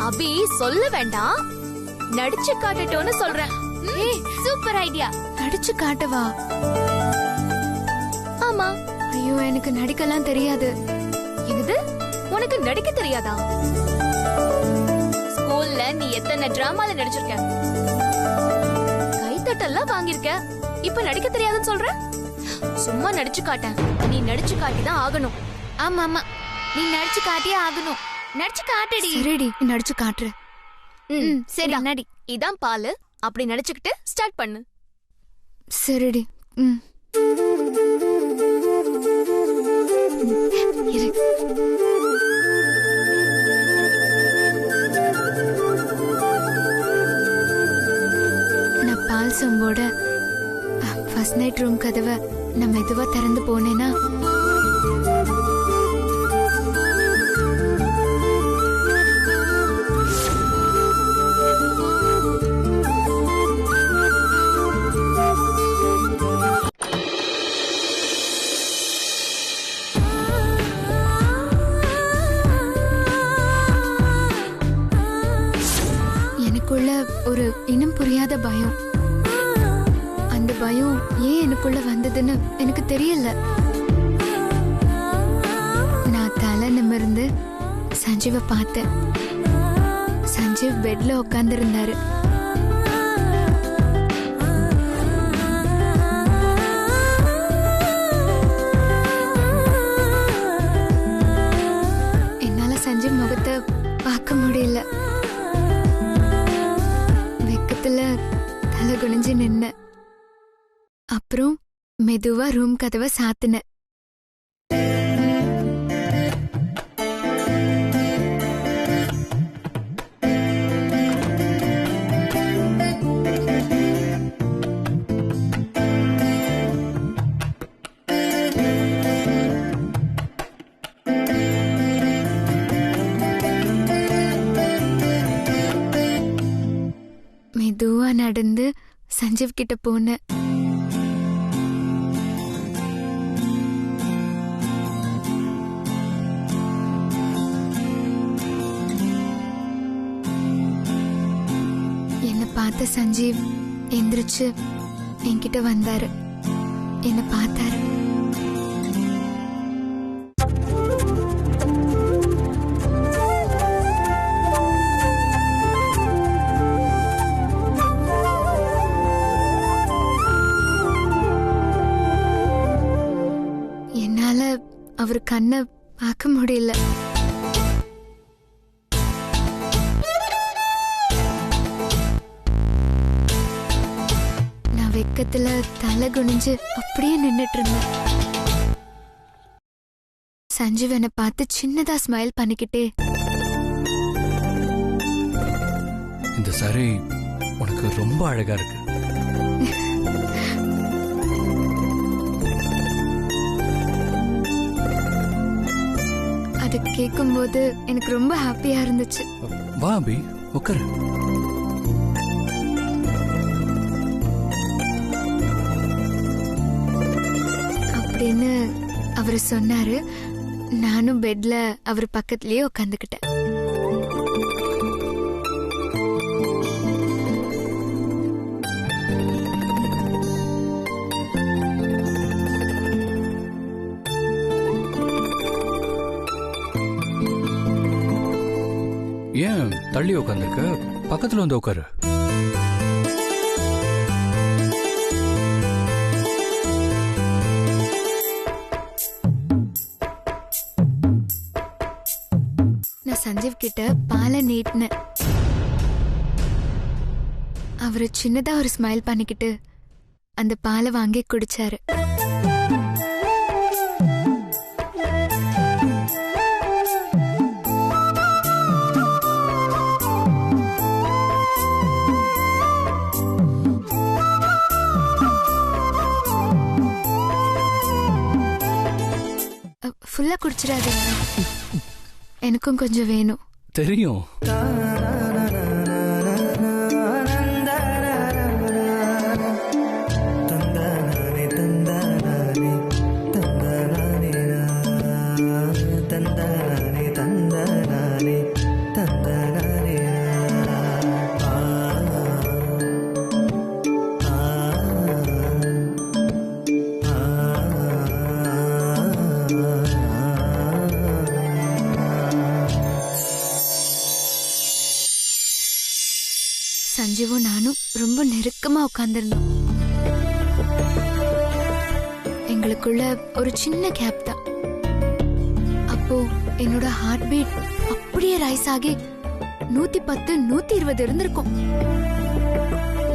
S9: அபி சொல்ல வேண்டாம், நடிச்சு காட்டட்டோன்னு சொல்றேன்.
S2: Super idea. நடிச்சு காட்டவா?
S9: ஆமா.
S2: ஐயோ, எனக்கு நடிக்கலாம் தெரியாது.
S9: இது உனக்கு நடிக்க தெரியாதா? ஸ்கூல்ல நீ எத்தனை டிராமால நடிச்சிருக்க, கைத்தட்டெல்லாம் வாங்கியிருக்க, இப்ப நடிக்க தெரியாதுன்னு சொல்ற? சும்மா நடிச்சு காட்டேன், நீ நடிச்சு காட்டிதான் ஆகணும்.
S2: ஆமா ஆமா, நீ நடிச்சு காட்டியே ஆகணும். நடிச்சு காட்டுடி. சரிடி, நடிச்சு காட்டுற. சரி நடி.
S9: இதான் பாலு, அப்படி நடிச்சுக்கிட்டு ஸ்டார்ட் பண்ணு.
S2: சரிடி. நான் பால் சொம்போட ஃபர்ஸ்ட் நைட் ரூம் கதவை நான் மெதுவா திறந்து போனேனா ஒரு இனம் புரியாத பயம். அந்த பயம் ஏன் எனக்குள்ள வந்ததுன்னு எனக்கு தெரியல. நான் தலை நிமிர்ந்து சஞ்சீவை பார்த்தேன். சஞ்சீவ் பெட்ல உட்கார்ந்து இருந்தாரு. என்னால சஞ்சீவ் முகத்தை பார்க்க முடியல. தலை குனிஞ்சு நின்ன. அப்புறம் மெதுவா ரூம் கதவை சாத்தின. மெதுவா நடந்து சஞ்சீவ் கிட்ட போனேன். என்ன பார்த்த சஞ்சீவ் எந்திரிச்சு என்கிட்ட வந்தாரு. என்ன பார்த்தாரு. அவர் கண்ணை பார்க்க முடியல. நான் வெக்கத்துல தலை குனிஞ்சு அப்படியே நின்னுட்டு இருந்தேன். சஞ்சீவ் என்னை பார்த்து சின்னதா ஸ்மைல் பண்ணிக்கிட்டே,
S6: இந்த சாரி உனக்கு ரொம்ப அழகா இருக்கு.
S2: அது கேட்கும்போது எனக்கு ரொம்ப ஹாப்பியா இருந்துச்சு.
S6: வா அபி, உட்காரு.
S2: அப்படின்னு அவர் சொன்னாரு. நானும் பெட்ல அவர் பக்கத்துலயே உட்காந்துக்கிட்டேன்.
S6: ஏன் தள்ளி உட்காந்துருக்க? பக்கத்துல வந்து உட்காரு.
S2: நான் சஞ்சீவ் கிட்ட பாலை நீட்டினேன். அவரு சின்னதா ஒரு ஸ்மைல் பண்ணிக்கிட்டு அந்த பாலை வாங்கி குடிச்சாரு. ஃபுல்லா குடிச்சிடாதீங்க, எனக்கும் கொஞ்சம் வேணும்.
S6: தெரியும்.
S2: சஞ்சீவும் நானும் ரொம்ப நெருக்கமா உட்கார்ந்திருந்தோம். எங்களுக்குள்ள ஒரு சின்ன கேப் தான். அப்போ என்னோட ஹார்ட் பீட் அப்படியே ரைஸ் ஆகி 110, 120 இருந்திருக்கும்.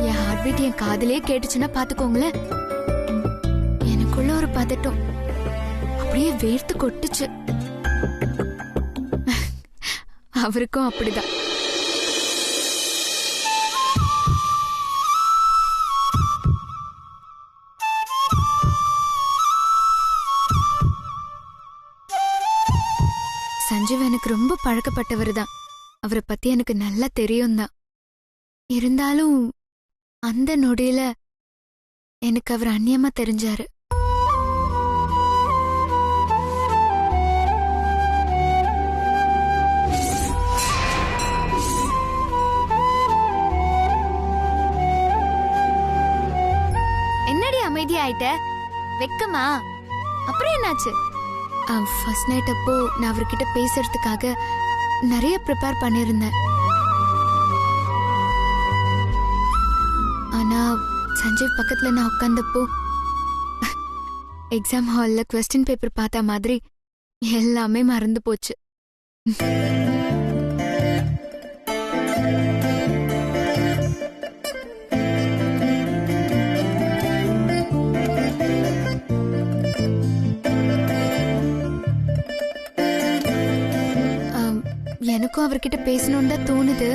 S2: என் ஹார்ட் பீட் என் காதலே கேட்டுச்சுன்னா பாத்துக்கோங்களேன். எனக்குள்ள ஒரு பதட்டம் அப்படியே வேர்த்து கொட்டுச்சு. அவருக்கும் அப்படிதான். சஞ்சீவ் எனக்கு ரொம்ப பழக்கப்பட்டவர் தான். அவரை பத்தி எனக்கு நல்லா தெரியும் தான். இருந்தாலும் அந்த நொடியில எனக்கு அவர் அந்நியமா தெரிஞ்சாரு. என்னடி அமைதி ஆயிட்ட? வெக்கமா? அப்புறம் என்னாச்சு? ஃபர்ஸ்ட் நைட் அப்போ நான் அவர்கிட்ட பேசுறதுக்காக நிறைய ப்ரிப்பேர் பண்ணியிருந்தேன். ஆனா சஞ்சீவ் பக்கத்துல நான் உட்கார்ந்தப்போ எக்ஸாம் ஹால்ல क्वेश्चन பேப்பர் பார்த்த மாதிரி எல்லாமே மறந்து போச்சு. எனக்கும் அவர்கிட்ட பேசணும்னு தான் தோணுது.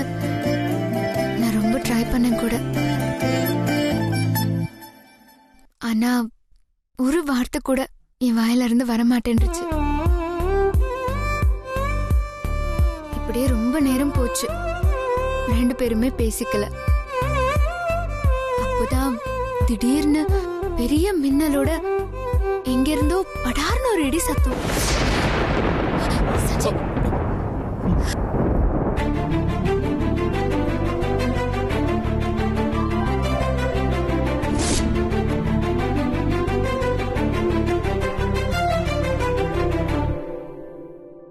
S2: நான் ரொம்ப ட்ரை பண்ணேன் கூட. ஆனா ஒரு வார்த்தை கூட என் வாயில இருந்து வரமாட்டேன்னுச்சு. இப்படியே ரொம்ப நேரம் போச்சு. 2 பேருமே பேசிக்கல. அப்போதான் திடீர்னு பெரிய மின்னலோட எங்கிருந்தோ படார்னு ஒரு இடி சத்தம். சஞ்சீவ்,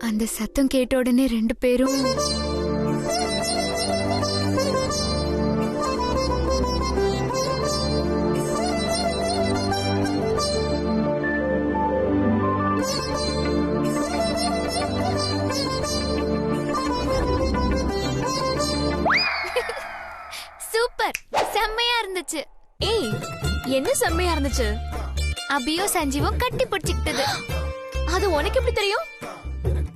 S2: அந்த சத்தம் கேட்ட உடனே 2 பேரும்
S9: செம்மையா இருந்துச்சு.
S2: அபியும் சஞ்சீவும் கட்டி பிடிச்சிக்கிட்டது.
S9: அது உனக்கு எப்படி தெரியும்?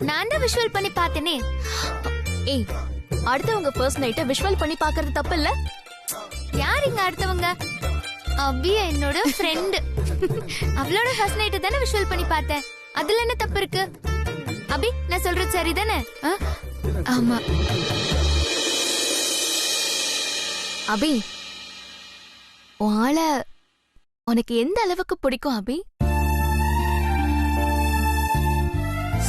S2: நான் தான் விஷுவல் பண்ணி பார்த்தேனே.
S9: ஏய், அடுத்தவங்க ஃபர்ஸ்ட் நைட்ட விஷுவல் பண்ணி பார்க்கிறது தப்பு இல்ல?
S2: யார் இங்க அடுத்தவங்க? அபி என்னோட ஃப்ரெண்ட். அவளோட ஃபர்ஸ்ட் நைட் தானே விஷுவல் பண்ணி பார்த்தேன். அதுல என்ன தப்பு இருக்கு? அபி, நான் சொல்றது சரிதானே? ஆமா.
S9: அபி, உன் ஆளை உனக்கு எந்த அளவுக்கு பிடிக்கும் அபி?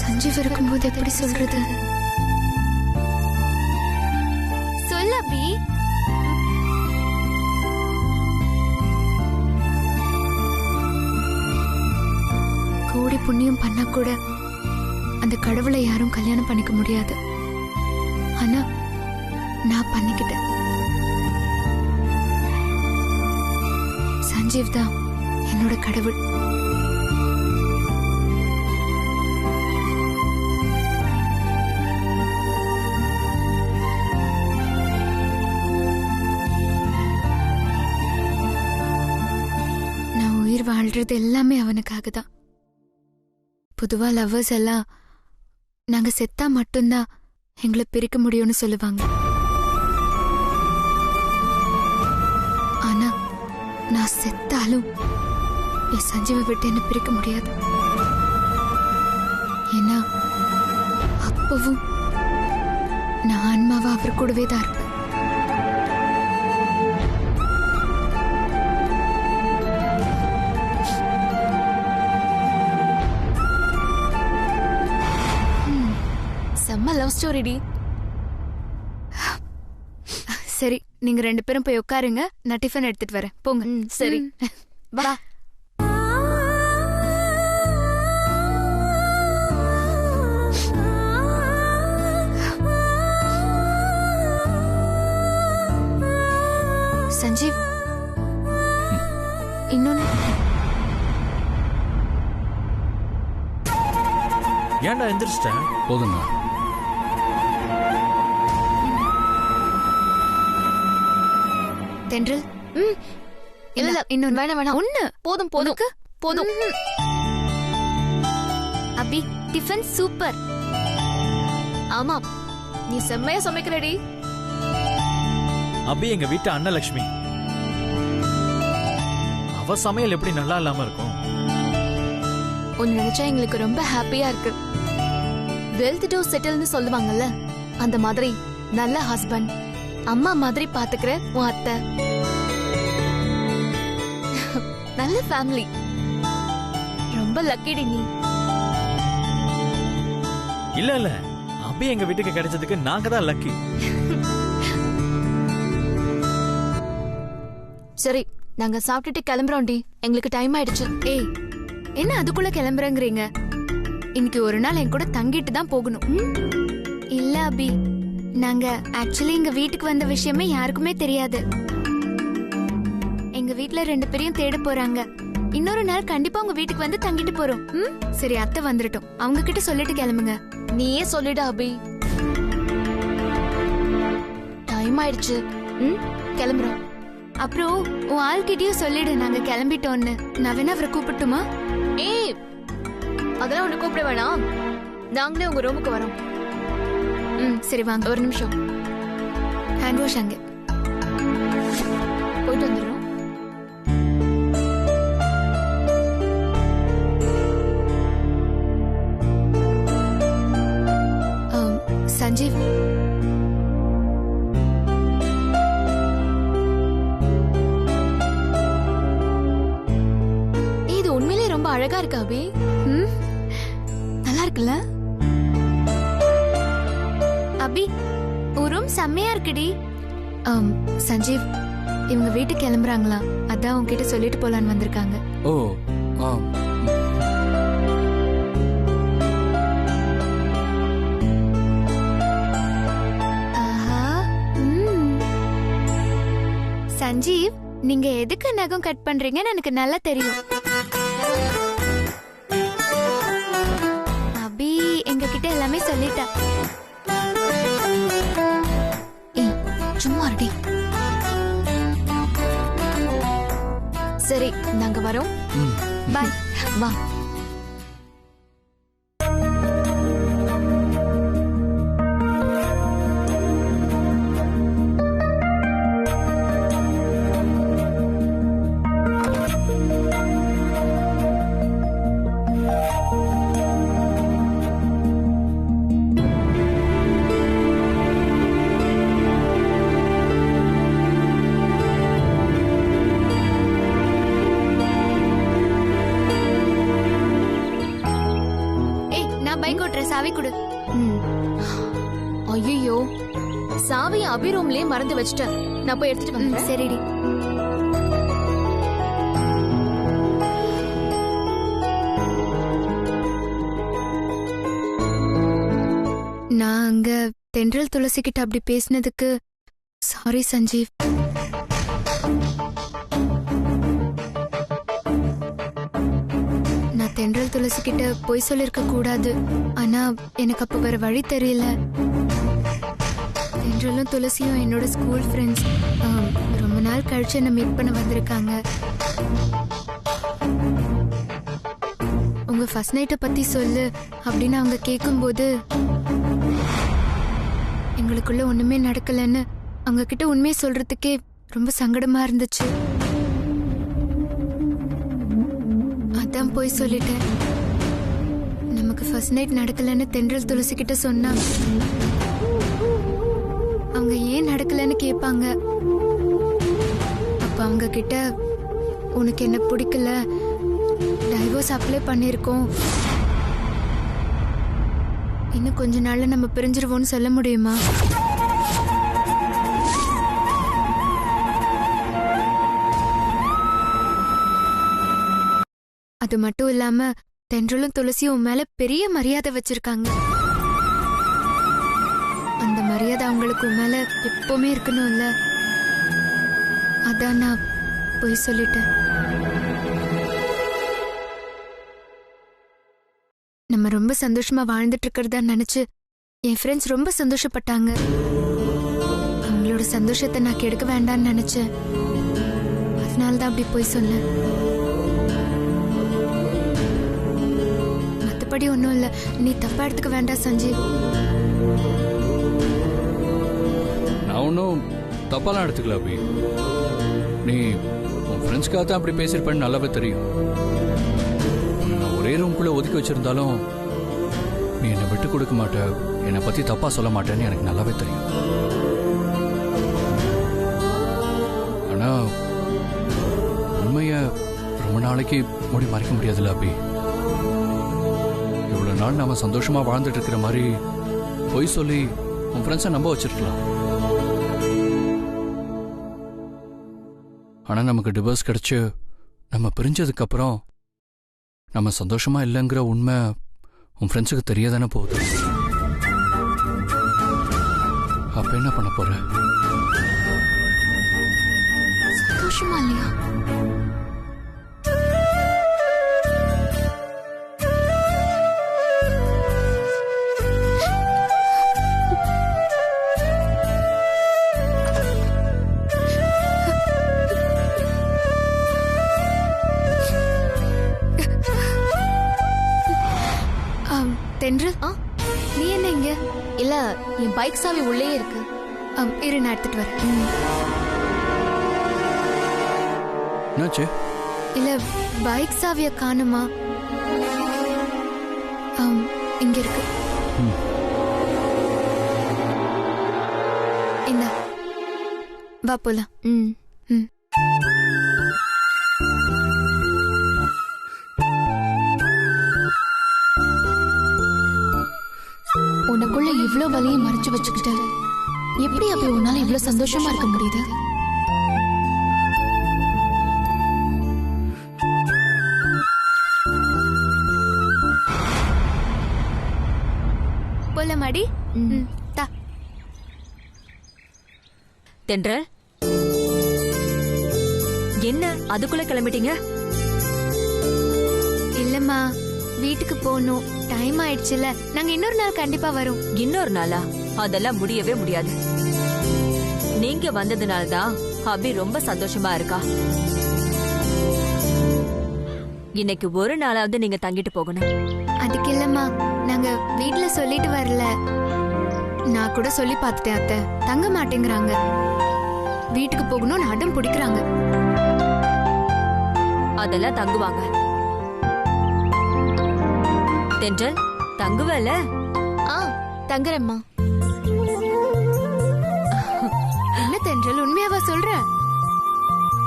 S2: சஞ்சீவ் இருக்கும்போது எப்படி சொல்றது? சொல்ல அபி. கோடி புண்ணியம் பண்ண கூட அந்த கடவுளை யாரும் கல்யாணம் பண்ணிக்க முடியாது. ஆனா நான் பண்ணிக்கிட்டேன். சஞ்சீவ் தான் என்னோட கடவுள். நான் உயிர் வாழ்றது எல்லாமே அவனுக்காக தான். பொதுவா லவ்வர்ஸ் எல்லாம் நாங்க செத்தா மட்டும்தான் எங்களை பிரிக்க முடியும்னு சொல்லுவாங்க. ஆனா நான் செத்தாலும் என் சஞ்சீவை விட்டு என்ன பிரிக்க முடியாது. ஏன்னா அப்பவும் நான் ஆன்மாவா அவர் கூடவே தான் இருப்பேன்.
S9: செம்ம லவ் ஸ்டோரி டி.
S2: சரி, நீங்க 2 பேரும் போய் உட்காருங்க. நான் டிஃபன் எடுத்துட்டு வரேன். போங்க.
S9: சரி, வா.
S2: சஞ்சீவ், இன்னொன்னு.
S8: ஏன்டா எந்திரிச்சிட்டேன்?
S6: போதுங்க.
S2: தென்றல்.
S9: இல்ல
S2: இன்னொன்னு.
S9: வேணாம் வேணாம்,
S2: ஒண்ணு
S9: போதும் போதும் போதும்.
S2: அபி, டிஃபன் சூப்பர்.
S9: ஆமா, நீ செம்மையா சமைக்கிறடி.
S8: அபி எங்க வீட்டு அன்னலட்சுமி. அவ சமையல் எப்படி நல்லா இல்லாம இருக்கும்?
S9: உன்னை நினைச்சா எங்களுக்கு ரொம்ப ஹாப்பியா இருக்கு. வெல்த் டு செட்டில்னு சொல்லுவாங்கல்ல, அந்த மாதிரி நல்ல ஹஸ்பண்ட், அம்மா மாதிரி பாத்துக்கிற உன் அத்தை, நல்ல ஃபேமிலி. ரொம்ப லக்கிடி நீ.
S8: இல்ல இல்ல, அபி எங்க வீட்டுக்கு கிடைச்சதுக்கு நாங்க தான் லக்கி.
S9: சரி, நாங்க சாப்பிட்டுட்டு கிளம்புறோம்டி. எங்களுக்கு டைம் ஆயிடுச்சு.
S2: ஏய், என்ன அதுக்குள்ள கிளம்புறேங்கிறீங்க? இன்னைக்கு ஒரு நாள் என் கூட தங்கிட்டு தான் போகணும். இல்ல அபி, நாங்க ஆக்சுவலி எங்க வீட்டுக்கு வந்த விஷயமே யாருக்குமே தெரியாது. எங்க வீட்ல 2 பேரையும் தேட போறாங்க. இன்னொரு நாள் கண்டிப்பா உங்க வீட்டுக்கு வந்து தங்கிட்டு போறோம். சரி, அத்தை வந்துட்டோம். அவங்க கிட்ட சொல்லிட்டு கிளம்புங்க.
S9: நீயே சொல்லிடு அபி. டைம் ஆயிடுச்சு. கிளம்புறோம்.
S2: அப்புறம் உன் ஆள்கிட்டயும் சொல்லிடு நாங்க கிளம்பிட்டோம்னு. நான் வேணா அவரை கூப்பிட்டுமா?
S9: ஏய், அதெல்லாம் ஒண்ணு கூப்பிட வேணாம். நாங்களே உங்க ரூமுக்கு வரோம்.
S2: சரி வாங்க.
S9: ஒரு நிமிஷம்.
S2: ஹேண்ட் வாஷ் அங்க
S9: போயிட்டு வந்துடுறோம்.
S2: சஞ்சீவ்,
S9: இது உண்மையிலே ரொம்ப அழகா இருக்கு அபி.
S2: நல்லா இருக்குல்ல? அபி, ஒரு ரூம் செம்மையா இருக்குடி. சஞ்சீவ், இவங்க வீட்டுக்கு கிளம்புறாங்களா? அதான் உங்ககிட்ட சொல்லிட்டு போலான்னு வந்திருக்காங்க.
S6: ஓ, ஆம்.
S2: சஞ்சீவ், நீங்க எதுக்கு நகம் கட் பண்றீங்கன்னு எனக்கு நல்லா தெரியும். அபி எங்க கிட்ட எல்லாமே சொல்லிட்டா.
S9: சும்மா இருடி. சரி நாங்க வரோம்.
S6: ம்.
S2: பாய்.
S9: வா.
S2: ஏய் நான் பைக் ஓட்டுறேன், சாவி கொடு.
S9: ஐயோ, சாவி அபி ரூம்லயே மறந்து வச்சிட்டேன். நான் போய் எடுத்துட்டு வந்துடுறேன்.
S2: சரிடி. நான் அங்க தென்றல் துளசி கிட்ட அப்படி பேசினதுக்கு சாரி சஞ்சீவ். நான் தென்றல் துளசி கிட்ட பொய் சொல்லிருக்க கூடாது. ஆனா எனக்கு அப்ப வேற வழி தெரியல. தென்றலும் துளசியும் என்னோட ஸ்கூல் ஃப்ரெண்ட்ஸ். ரொம்ப நாள் கழிச்சு என்ன மீட் பண்ண வந்திருக்காங்க. உங்க ஃபர்ஸ்ட் நைட்டை பத்தி சொல்லு அப்படின்னு அவங்க கேட்கும்போது எங்களுக்குள்ள ஒண்ணுமே நடக்கலன்னு அவங்க கிட்ட உண்மையை சொல்றதுக்கே ரொம்ப சங்கடமா இருந்துச்சு. அதான் போய் சொல்லிட்டேன். நமக்கு ஃபர்ஸ்ட் நைட் நடக்கலன்னு தென்றல் துளசி கிட்ட சொன்னா அவங்க ஏன் நடக்கலன்னு கேட்பாங்க. அப்ப அவங்க கிட்ட உனக்கு என்ன பிடிக்கல, டைவோர்ஸ் அப்ளை பண்ணிருக்கோம், இன்னும் கொஞ்ச நாள்ல நம்ம பிரிஞ்சிருவோம்னு சொல்ல முடியுமா? அது மட்டும் இல்லாம தென்றலும் துளசியும் உன் மேல பெரிய மரியாதை வச்சிருக்காங்க. அந்த மரியாதை அவங்களுக்கு உன் மேல எப்பவுமே இருக்கணும் இல்ல? அதான் நான் போய் சொல்லிட்டேன். நம்ம ரொம்ப சந்தோஷமா வாழ்ந்துட்டு இருக்கிறதா நினைச்சு என் ஃப்ரெண்ட்ஸ் ரொம்ப சந்தோஷப்பட்டாங்க. அவங்களோட சந்தோஷத்தை நான் கெடுக்க வேண்டாம்னு நினைச்சேன். அதனால்தான் அப்படி போய் சொன்னேன். மத்தபடி ஒன்றும் இல்லை. நீ தப்பா எடுத்துக்க வேண்டாம் சஞ்சீவ்.
S6: நான் ஒன்றும் தப்பாலாம் எடுத்துக்கல அபி. நீ உன் ஃப்ரெண்ட்ஸ்க்காக தான் அப்படி பேசியிருப்பேன்னு நல்லாவே தெரியும். நான் ஒரே ரூம்குள்ளே ஒதுக்கி வச்சிருந்தாலும் நீ என்னை விட்டு கொடுக்க மாட்ட, என்னை பற்றி தப்பாக சொல்ல மாட்டேன்னு எனக்கு நல்லாவே தெரியும். ஆனால் உண்மையை ரொம்ப நாளைக்கு மூடி மறைக்க முடியாதுல்ல அபி. இவ்வளோ நாள் நம்ம சந்தோஷமாக வாழ்ந்துட்டு இருக்கிற மாதிரி பொய் சொல்லி உன் ஃப்ரெண்ட்ஸை நம்ப வச்சிருக்கலாம். ஆனால் நமக்கு டிவோர்ஸ் கிடைச்சு நம்ம பிரிஞ்சதுக்கப்புறம் நம்ம சந்தோஷமா இல்லைங்கிற உண்மை உன் ஃப்ரெண்ட்ஸுக்கு தெரியதானே போகுது. அப்ப என்ன பண்ண போற?
S9: சந்தோஷமா இல்லையா?
S2: தென்றல், நீ என்ன இங்க?
S9: இல்ல, என் பைக் சாவி உள்ளே இருக்கு.
S2: இரு, நான் எடுத்துட்டு வரேன்.
S6: என்னாச்சு?
S2: இல்ல, பைக் சாவிய காணுமா? இங்க இருக்கு. இந்த வா போலாம்.
S9: உனக்குள்ள இவ்ளோ வலியை மறைச்சு வச்சுக்கிட்டு எப்படி அப்படி உன்னால இவ்ளோ சந்தோஷமா இருக்க முடியுது?
S2: போலாமாடி? தா.
S1: தென்றல், என்ன அதுக்குள்ள கிளம்பிட்டீங்க?
S2: இல்லம்மா, வீட்டுக்கு போகணும். டைம் ஆயிடுச்சுல. நாங்க இன்னொரு நாள் கண்டிப்பா வரோம்.
S1: இன்னொரு நாளா? அதெல்லாம் முடியவே முடியாது. நீங்க வந்ததுனால தான் அபி ரொம்ப சந்தோஷமா இருக்கா. இன்னைக்கு ஒரு நாளாவது நீங்க தங்கிட்டு போகணும்.
S2: அதுக்கு இல்லம்மா, நாங்க வீட்ல சொல்லிட்டு வரல. நான் கூட சொல்லி பார்த்துட்டேன் அத்தை, தங்க மாட்டேங்கிறாங்க. வீட்டுக்கு போகணும்னு அடம் பிடிக்கிறாங்க.
S1: அதெல்லாம் தங்குவாங்க. தென்றல் தங்குவல?
S9: தங்குறேம்மா.
S2: என்ன தென்றல், உண்மையாவா சொல்ற?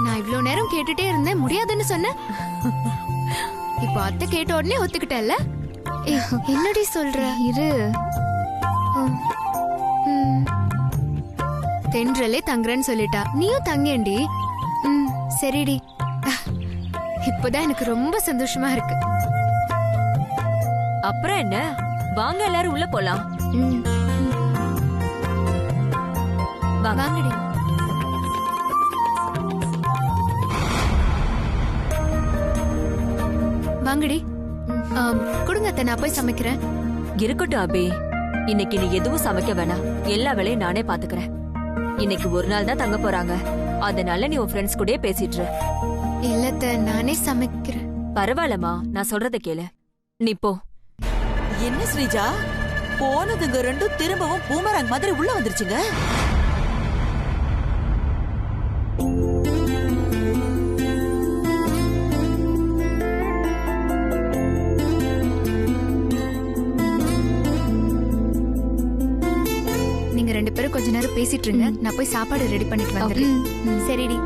S2: நான் இவ்ளோ நேரம் கேட்டுட்டே இருந்தேன், முடியாதுன்னு சொன்னேன். இப்போ அத்தை கேட்ட உடனே ஒத்துக்கிட்டல? என்னடி சொல்ற?
S9: இரு.
S2: தென்றலே தங்குறேன்னு சொல்லிட்டா, நீயும் தங்கேண்டி. சரிடி. இப்போதான் எனக்கு ரொம்ப சந்தோஷமா இருக்கு.
S1: அப்புறம் என்ன, வாங்க எல்லாரும் உள்ள போலாம்.
S2: வாங்கடி. வாங்கடி. கொடுங்க அத்தை, நான் போய் சமைக்கிறேன்.
S1: இருக்கட்டும் அபி, இன்னைக்கு நீ எதுவும் சமைக்க வேணாம். எல்லா வேலையும் நானே பாத்துக்கிறேன். இன்னைக்கு ஒரு நாள் தான் தங்க போறாங்க, அதனால நீ உன் ஃப்ரெண்ட்ஸ் கூடயே பேசிட்டு இரு.
S2: இல்ல, நானே சமைக்கிறேன்.
S1: பரவாயில்லம்மா, நான் சொல்றத கேளு. நீ போ.
S4: என்ன ஸ்ரீஜா, போனதுங்க ரெண்டும் திரும்பவும் பூமராங் மாதிரி உள்ள வந்துருச்சுங்க.
S2: நீங்க ரெண்டு பேரும் கொஞ்ச நேரம் பேசிட்டு இருங்க, நான் போய் சாப்பாடு ரெடி பண்ணிட்டு வந்துடுறேன். சரிடி.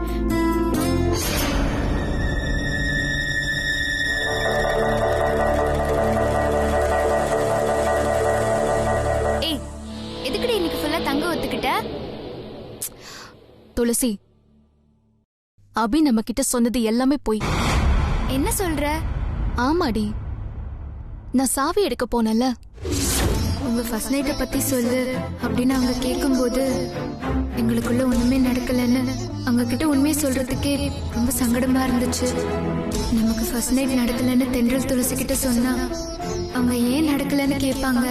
S2: ஏய், எதுக்குடி இன்னைக்கு ஃபுல்லா தங்க ஒத்துக்கிட்ட?
S9: துளசி, அபி நம்ம கிட்ட சொன்னது எல்லாமே போய்.
S2: என்ன சொல்ற?
S9: ஆமாடி, நான் சாவி எடுக்க போனல.
S2: உங்க ஃபர்ஸ்ட் நைட்டை பத்தி சொல்லு அப்படின்னு அவங்க கேட்கும்போது எங்களுக்குள்ள ஒண்ணுமே நடக்கலன்னு அவங்க கிட்ட உண்மையை சொல்றதுக்கே ரொம்ப சங்கடமா இருந்துச்சு. நமக்கு ஃபர்ஸ்ட் நைட் நடக்கலன்னு தென்றல் துளசி கிட்ட சொன்னா அவங்க ஏன் நடக்கலன்னு கேட்பாங்க.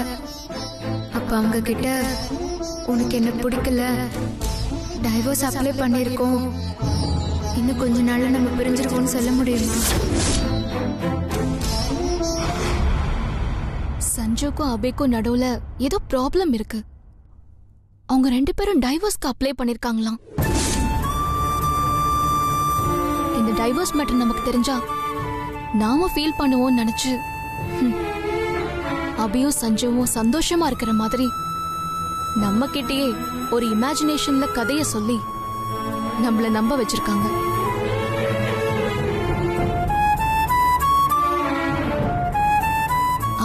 S2: அப்ப அவங்க கிட்ட உனக்கு என்ன பிடிக்கல, டைவோர்ஸ் அப்ளை பண்ணிருக்கோம், இன்னும் கொஞ்ச நாள்ல நம்ம பிரிஞ்சிருக்கோம்னு சொல்ல முடியுமா?
S9: சஞ்சுக்கும் அபிக்கும் நடுவுல ஏதோ ப்ராப்ளம் இருக்கு. அவங்க ரெண்டு பேரும் டைவர்ஸ்க்கு அப்ளை பண்ணிருக்காங்களாம். இந்த டைவர்ஸ் மேட்டர் நமக்கு தெரிஞ்சா நாம ஃபீல் பண்ணுவோம் நினைச்சு அபியும் சஞ்சுவும் சந்தோஷமா இருக்கிற மாதிரி நம்ம கிட்டயே ஒரு இமேஜினேஷன்ல கதைய சொல்லி நம்மள நம்ப வச்சிருக்காங்க.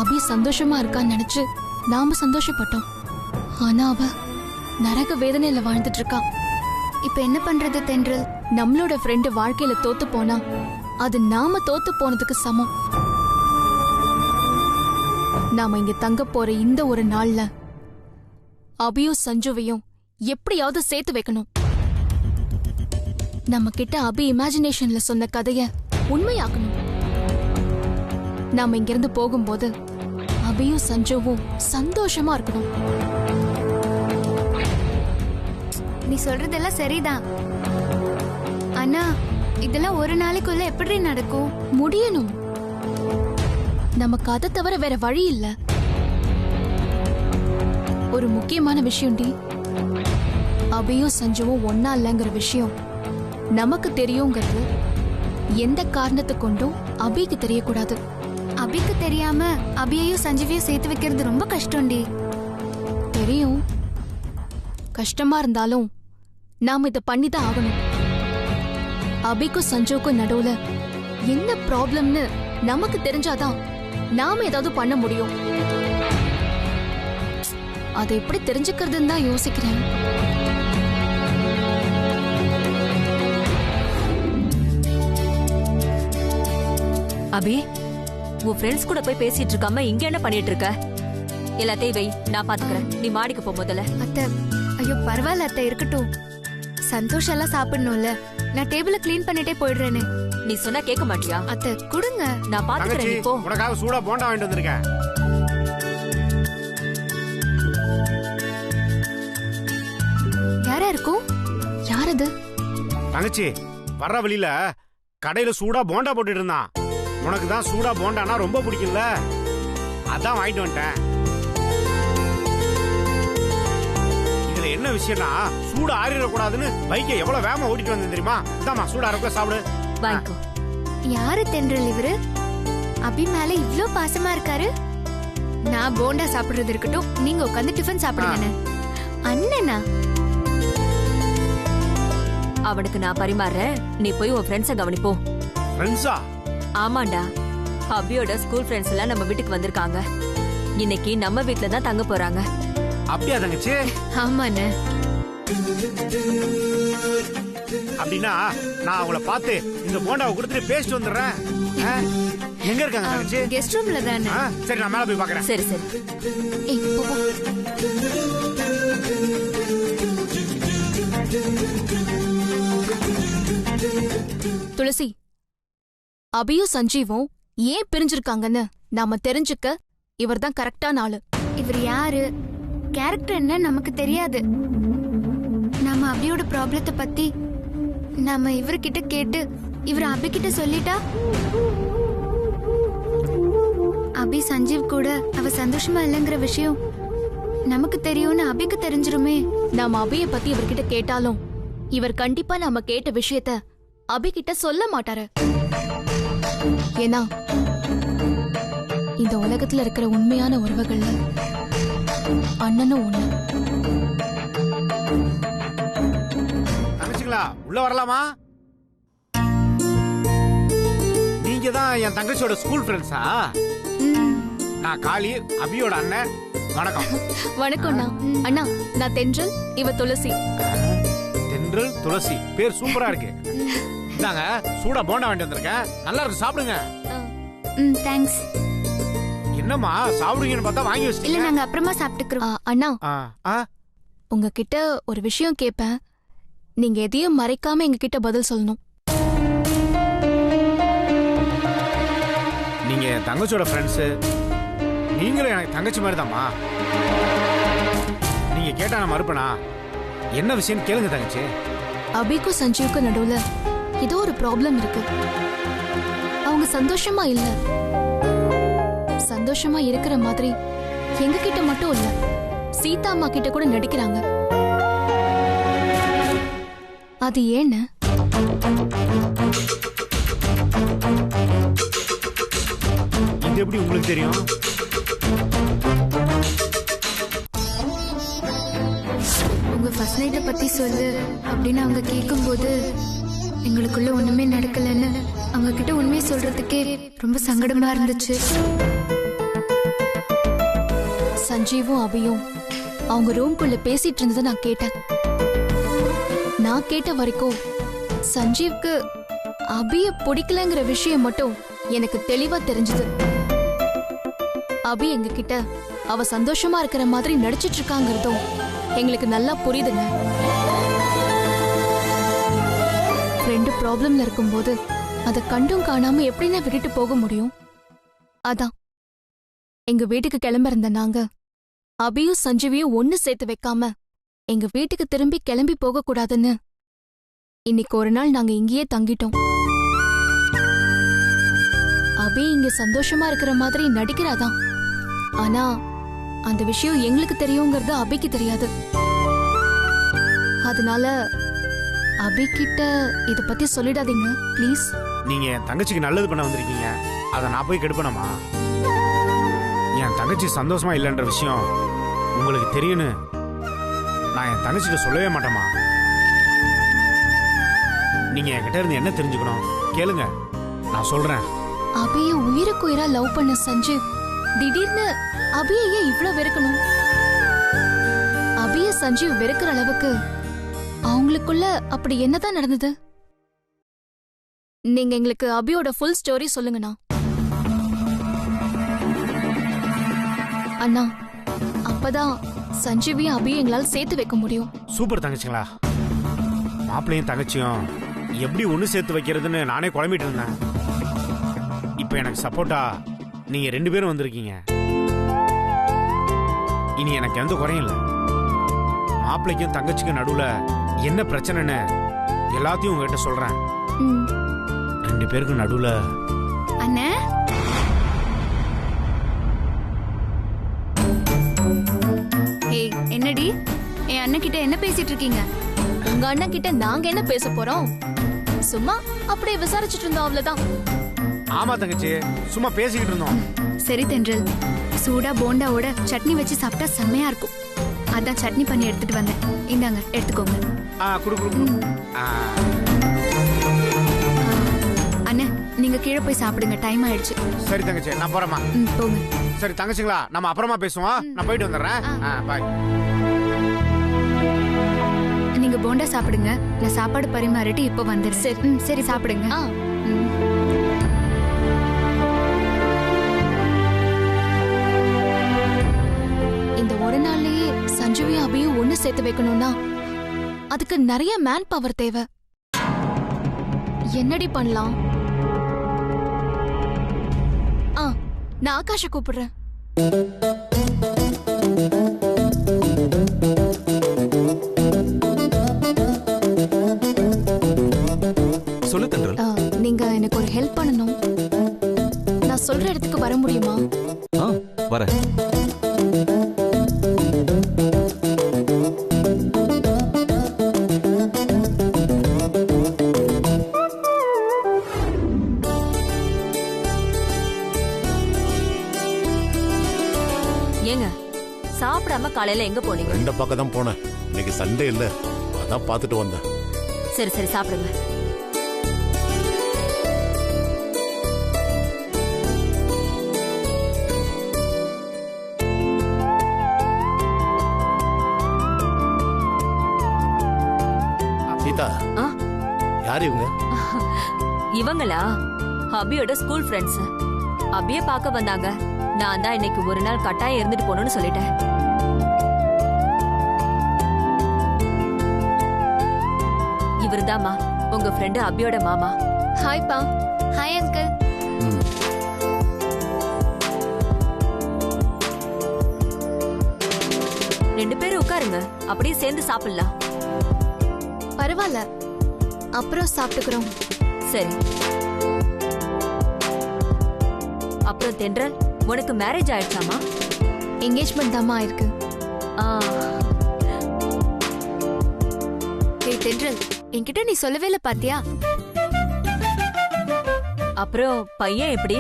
S9: அபி சந்தோஷமா இருக்கான்னு நினைச்சு நாம சந்தோஷப்பட்டோம். ஆனா அவ நரக வேதனையில வாழ்ந்துட்டு இருக்கா.
S2: இப்ப என்ன பண்றது தென்றல்?
S9: நம்மளோட ஃப்ரெண்டு வாழ்க்கையில தோத்து போனா அது நாம தோத்து போனதுக்கு சமம். நாம இங்க தங்க போற இந்த ஒரு நாள்ல அபியும் சஞ்சுவையும் எப்படியாவது சேர்த்து வைக்கணும். நம்ம கிட்ட அபி இமேஜினேஷன்ல சொன்ன கதைய உண்மையாக்கணும். நாம இங்கிருந்து போகும்போது அபியும் சஞ்சுவும் சந்தோஷமா இருக்கணும்.
S2: நீ சொல்றதெல்லாம் சரிதான், ஆனா இதெல்லாம் ஒரு நாளைக்குள்ள எப்படி நடக்கும்?
S9: முடியணும். நமக்கு அதை தவிர வேற வழி இல்ல. ஒரு முக்கியமான விஷயம் டி, அபியும் சஞ்சுவும் ஒன்னா இல்லைங்கிற விஷயம் நமக்கு தெரியுங்கிறது எந்த காரணத்தை கொண்டும் அபிக்கு தெரியக்கூடாது.
S2: அபிக்கு தெரியாம அபியையும் சஞ்சீவையும் சேர்த்து வைக்கிறது ரொம்ப கஷ்டம்டி.
S9: தெரியும், கஷ்டமா இருந்தாலும் நாம இத பண்ணிதான் ஆகணும். அபிக்கும் சஞ்சுவுக்கும் நடுவுல என்ன ப்ராப்ளம்னு நமக்கு தெரிஞ்சாதான் நாம ஏதாவது பண்ண முடியும். அதை எப்படி தெரிஞ்சுக்கிறதுன்னு தான் யோசிக்கிறேன்.
S1: அபி, உன் ஃப்ரெண்ட்ஸ் கூட போய் பேசிட்டு இருக்காம இங்க என்ன பண்ணிட்டு இருக்க? எல்லாத்தையும் வை, நான் பாத்துக்கிறேன். நீ மாடிக்கு போ முதல்ல.
S2: அத்தை, ஐயோ பரவாயில்ல அத்தை, இருக்கட்டும். சந்தோஷம் எல்லாம் சாப்பிடணும்ல, நான் டேபிள கிளீன் பண்ணிட்டே போயிடுறேனே.
S1: நீ சொன்னா கேட்க மாட்டியா?
S2: அத்தை கொடுங்க,
S1: நான் பாத்துக்கிறேன். நீ போ.
S7: உனக்காக சூடா போண்டா வாங்கிட்டு வந்திருக்கேன்.
S2: யாரா இருக்கும்?
S9: யார் அது?
S7: தங்கச்சி, வர்ற வழியில கடையில சூடா போண்டா போட்டுட்டு இருந்தான்.
S10: உனக்கு தான் சூடா போண்டானா ரொம்ப பிடிக்கும்ல, அதான் வாங்கிட்டு வந்துட்டேன். இதுல என்ன விஷயம்னா சூடு ஆறிடக்கூடாதுன்னு பைக்கை எவ்வளவு வேகமா ஓட்டிட்டு வந்தேன் தெரியுமா? இதாம்மா சூடா இருக்க சாப்பிடு.
S1: வாங்கிக்கோ.
S2: யாரு தென்றல் இவரு? அபி மேல இவ்ளோ பாசமா இருக்காரு. நான் போண்டா சாப்பிடுறது இருக்கட்டும், நீங்க உட்காந்து டிஃபன் சாப்பிடுங்க. அண்ணனா?
S1: அவனுக்கு நான் பரிமாறேன், நீ போய் உன் ஃப்ரெண்ட்ஸ கவனிப்போ.
S10: ஃப்ரெண்ட்ஸா?
S1: ஆமாண்டா, அபியோட ஸ்கூல் ஃப்ரெண்ட்ஸ் எல்லாம் நம்ம வீட்டுக்கு வந்திருக்காங்க. இன்னைக்கு நம்ம வீட்ல தான் தங்க போறாங்க.
S10: அப்படியா தங்கச்சி?
S2: ஆமாண்ணே.
S10: அப்படின்னா நான் அவங்கள பார்த்து இந்த போண்டாவை கொடுத்துட்டு பேசிட்டு வந்துடுறேன். எங்க இருக்காங்க தங்கச்சி?
S2: கெஸ்ட் ரூம்ல தானே.
S10: சரி, நான் மேல போய் பார்க்கறேன்.
S1: சரி சரி.
S2: ஏய் போ போ.
S9: துளசி, அபியும் சஞ்சீவும் ஏன் பிரிஞ்சிருக்காங்கன்னு நாம தெரிஞ்சுக்க இவர்தான் கரெக்டான ஆளு.
S2: இவர் யாரு, கேரக்டர் என்ன நமக்கு தெரியாது. நாம அபியோட ப்ராப்ளத்தை பத்தி நாம இவர்கிட்ட கேட்டு இவர் அபி கிட்ட சொல்லிட்டா, அபி சஞ்சீவ் கூட அவ சந்தோஷமா இல்லைங்கிற விஷயம் நமக்கு தெரியும்னு அபிக்கு தெரிஞ்சிருமே.
S9: நாம அபிய பத்தி இவர்கிட்ட கேட்டாலும் இவர் கண்டிப்பா நாம கேட்ட விஷயத்த அபி கிட்ட சொல்ல மாட்டாரு. ஏன்னா இந்த உலகத்துல இருக்கிற உண்மையான உறவுகள்ல அண்ணனும் ஒண்ணு.
S10: தங்கச்சிங்களா, உள்ள வரலாமா? நீங்க தான் என் தங்கச்சியோட ஸ்கூல் ஃப்ரெண்ட்ஸா? நான் காளி, அபியோட அண்ணன். வணக்கம்.
S9: வணக்கம் அண்ணா. அண்ணா, நான் தென்றல், இவ துளசி.
S10: தென்றல், துளசி, பேர் சூப்பரா இருக்கு. இந்தாங்க சூடா போண்டா வாங்கிட்டு வந்திருக்கேன், நல்லா இருக்கு, சாப்பிடுங்க.
S2: தேங்க்ஸ்.
S10: என்னம்மா சாப்பிடுங்கன்னு பார்த்தா வாங்கி
S2: இல்ல,
S10: வச்சிட்டீங்க.
S2: நாங்க அப்புறமா சாப்பிட்டுக்கிறோம்.
S9: அண்ணா,
S10: ஆ,
S9: உங்ககிட்ட ஒரு விஷயம் கேட்பேன், நீங்க எதையும் மறைக்காம எங்க கிட்ட பதில் சொல்லணும்.
S10: நீங்க என் தங்கச்சியோட ஃப்ரெண்ட்ஸ், நீங்களும் எனக்கு தங்கச்சி மாதிரி தாம்மா. நீங்க கேட்டா நான் மறுப்பேனா? என்ன விஷயம் கேளுங்க தங்கச்சி.
S9: அபிக்கும் சஞ்சீவுக்கும் நடுவுல ஏதோ ஒரு ப்ராப்ளம் இருக்கு. அவங்க சந்தோஷமா இல்ல. சந்தோஷமா இருக்கிற மாதிரி எங்க கிட்ட மட்டும் இல்ல, சீதா அம்மா கிட்ட கூட நடிக்கிறாங்க. அது ஏன்னு?
S10: இது எப்படி உங்களுக்கு தெரியும்?
S2: உங்க ஃபர்ஸ்ட் நைட்டை பத்தி சொல்லு அப்படின்னு அவங்க கேட்கும்போது எங்களுக்குள்ள ஒண்ணுமே நடக்கலன்னு அவங்க கிட்ட உண்மையை சொல்றதுக்கே ரொம்ப சங்கடமா இருந்துச்சு.
S9: சஞ்சீவும் அபியும் அவங்க ரூம்குள்ள பேசிட்டு இருந்ததை நான் கேட்டேன். நான் கேட்ட வரைக்கும் சஞ்சீவ்க்கு அபிய பிடிக்கலங்கிற விஷயம் மட்டும் எனக்கு தெளிவா தெரிஞ்சது. அபி எங்க கிட்ட அவ சந்தோஷமா இருக்கிற மாதிரி நடிச்சிட்டு இருக்காங்கிறதும் எங்களுக்கு நல்லா புரியுதுங்க. ரெண்டு ப்ராப்ளம்ல இருக்கும்போது அதை கண்டும் காணாம எப்படின்னா விட்டுட்டு போக முடியும்? அதான் எங்க வீட்டுக்கு கிளம்ப இருந்த நாங்க அபியும் சஞ்சீவியும் ஒண்ணு சேர்த்து வைக்காம எங்க வீட்டுக்கு திரும்பி கிளம்பி போக கூடாதுன்னு இன்னைக்கு ஒரு நாள் நாங்க இங்கேயே தங்கிட்டோம். அபி இங்க சந்தோஷமா இருக்கிற மாதிரி நடிக்கிறாதான். ஆனா அந்த விஷயம் எங்களுக்கு தெரியுங்கிறது அபிக்கு தெரியாது. அதனால அபி கிட்ட இத பத்தி சொல்லிடாதீங்க ப்ளீஸ்.
S10: நீங்க என் தங்கச்சிக்கு நல்லது பண்ண வந்திருக்கீங்க, அதை நான் போய் கெடுப்பேனமா? என் தங்கச்சி சந்தோஷமா இல்லைன்ற விஷயம் உங்களுக்கு தெரியும்னு நான் என் தங்கச்சிட்ட சொல்லவே மாட்டேமா. நீங்க என்கிட்ட இருந்து என்ன தெரிஞ்சுக்கணும் கேளுங்க, நான் சொல்றேன்.
S9: அபிய உயிருக்கு உயிரா லவ் பண்ண சஞ்சீவ் திடீர்னு அபிய ஏன் இவ்ளோ வெறுக்கணும்? அபிய சஞ்சீவ் வெறுக்கிற அளவுக்கு அவங்களுக்குள்ள அப்படி என்னதான் நடந்தது? நீங்க எங்களுக்கு அபியோட ஃபுல் ஸ்டோரி சொல்லுங்கண்ணா. அண்ணா, அப்பதான் சஞ்சீவியும் அபியும் எங்களால் சேர்த்து வைக்க முடியும்.
S10: சூப்பர் தங்கச்சிங்களா. மாப்பிள்ளையும் தங்கச்சியும் எப்படி ஒண்ணு சேர்த்து வைக்கிறதுன்னு நானே குழம்பிட்டு இருந்தேன். இப்ப எனக்கு சப்போர்ட்டா நீங்க ரெண்டு பேரும் வந்திருக்கீங்க. இனி எனக்கு எந்த குறையும் இல்லை. மாப்பிள்ளைக்கும் தங்கச்சிக்கும் நடுவுல என்ன பிரச்சனைன்னு எல்லாத்தையும் உங்ககிட்ட சொல்றேன். ரெண்டு பேருக்கும் நடுவுல
S2: அண்ணே ஏய் என்னடி என் அண்ணன் கிட்ட என்ன பேசிட்டு இருக்கீங்க?
S9: உங்க அண்ணன் கிட்ட நாங்க என்ன பேச போறோம்? சும்மா அப்படியே விசாரிச்சுட்டு இருந்தோம், அவ்வளவுதான்.
S10: ஆமா தங்கச்சி, சும்மா பேசிக்கிட்டு இருந்தோம்.
S2: சரி தென்றல், சூடா போண்டாவோட சட்னி வச்சு சாப்பிட்டா செம்மையா இருக்கும். அதான் சட்னி பண்ணி எடுத்துட்டு வந்தேன். இந்தாங்க எடுத்துக்கோங்க.
S10: குடு குடு குடு.
S2: அண்ணே நீங்க கீழே போய் சாப்பிடுங்க, டைம் ஆயிடுச்சு.
S10: சரி தங்கச்சி, நான் போறேம்மா.
S2: போங்க.
S10: சரி தங்கச்சிங்களா, நம்ம அப்புறமா பேசுவோம். நான் போயிட்டு வந்துடுறேன். பாய்.
S2: நீங்க போண்டா சாப்பிடுங்க, நான் சாப்பாடு பரிமாறிட்டு இப்ப வந்துடுறேன். சரி சரி சாப்பிடுங்க.
S9: இந்த ஒரு நாள்லயே சஞ்சுவையும் அபியும் ஒண்ணு சேர்த்து வைக்கணும்னா அதுக்கு நிறைய மேன் பவர் தேவை. என்னடி பண்ணலாம்? நான் ஆகாஷ கூப்பிடுறேன்.
S8: சொல்லு தென்றல்.
S9: நீங்க எனக்கு ஒரு ஹெல்ப் பண்ணணும். நான் சொல்ற இடத்துக்கு வர முடியுமா?
S8: வரேன்.
S1: ஏங்க சாப்பிடாம காலையில எங்க போனீங்க?
S3: ரெண்ட பக்கம் தான் போனேன். இன்னைக்கு சண்டே இல்ல, அதான் பார்த்துட்டு வந்தேன்.
S1: சரி சரி சாப்பிடுங்க.
S3: சீதா, யார் இவங்க?
S1: இவங்களா அபியோட ஸ்கூல் ஃப்ரெண்ட்ஸ். அபிய பார்க்க வந்தாங்க. நான் தான் இன்னைக்கு ஒரு நாள் கட்டாயம் இருந்துட்டு போகணும்னு சொல்லிட்டேன். இவர்தாம்மா உங்க ஃப்ரெண்டு அபியோட மாமா.
S9: ஹாய் பா.
S2: Hi uncle.
S1: ரெண்டு பேரும் உட்காருங்க, அப்படியே சேர்ந்து சாப்பிடலாம்.
S9: பரவாயில்ல, அப்புறம் சாப்பிட்டுக்கிறோம்.
S1: சரி. அப்புறம் தென்றல், உனக்கு மேரேஜ் ஆயிடுச்சாமா?
S9: என்கேஜ்மெண்ட் தாமா ஆயிருக்கு.
S2: ஏய் தென்றல், என்கிட்ட நீ சொல்லவே இல்ல பாத்தியா?
S1: அப்புறம் பையன் எப்படி?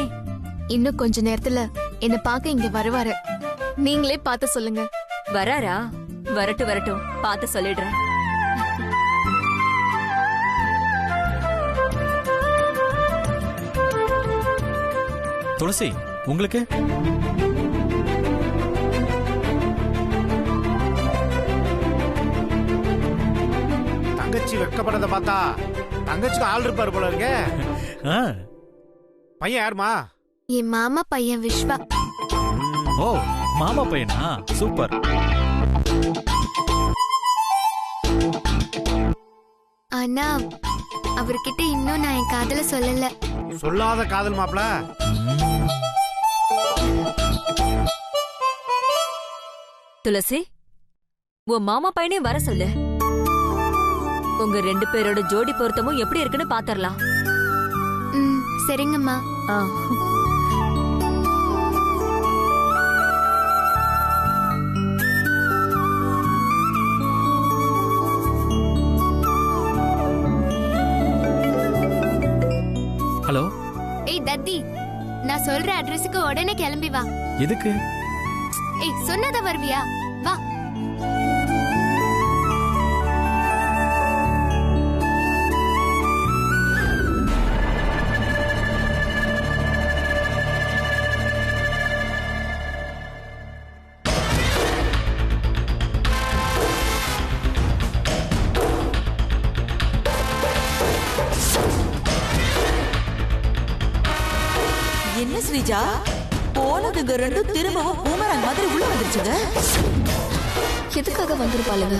S9: இன்னும் கொஞ்ச நேரத்துல என்ன பார்க்க இங்க வருவாரு. நீங்களே பார்த்து சொல்லுங்க.
S1: வராரா? வரட்டும் வரட்டும், பார்த்து சொல்லிடுறேன்.
S8: துளசி, உங்களுக்கு?
S10: தங்கச்சி வெட்கப்படத பார்த்தா தங்கச்சிக்கு ஆள் இருப்பாரு போல இருக்க. பையன் யாருமா?
S2: என் மாமா பையன் விஸ்வா.
S8: ஓ, மாமா பையனா? சூப்பர்.
S2: ஆனா அவர்கிட்ட இன்னும் நான் என் காதல சொல்லல.
S10: சொல்லாத காதல் மாப்ள.
S1: துளசி, உன் மாமா பையனே வர சொல்லு. உங்க ரெண்டு பேரோட ஜோடி பொருத்தமும் எப்படி இருக்குன்னு பாத்தரலாம்.
S2: சரிங்கம்மா.
S8: ஹலோ.
S2: ஏய் தத்தி, நான் சொல்ற அட்ரஸுக்கு உடனே கிளம்பி வா.
S8: எதுக்கு?
S2: ஏய் சொன்னத வருவியா? வா.
S4: என்ன ஸ்ரீஜா, போனதுங்க ரெண்டும் திரும்பவும் பூமரங் மாதிரி உள்ள வந்துருச்சுங்க.
S9: எதுக்காக வந்திருப்பாளுங்க?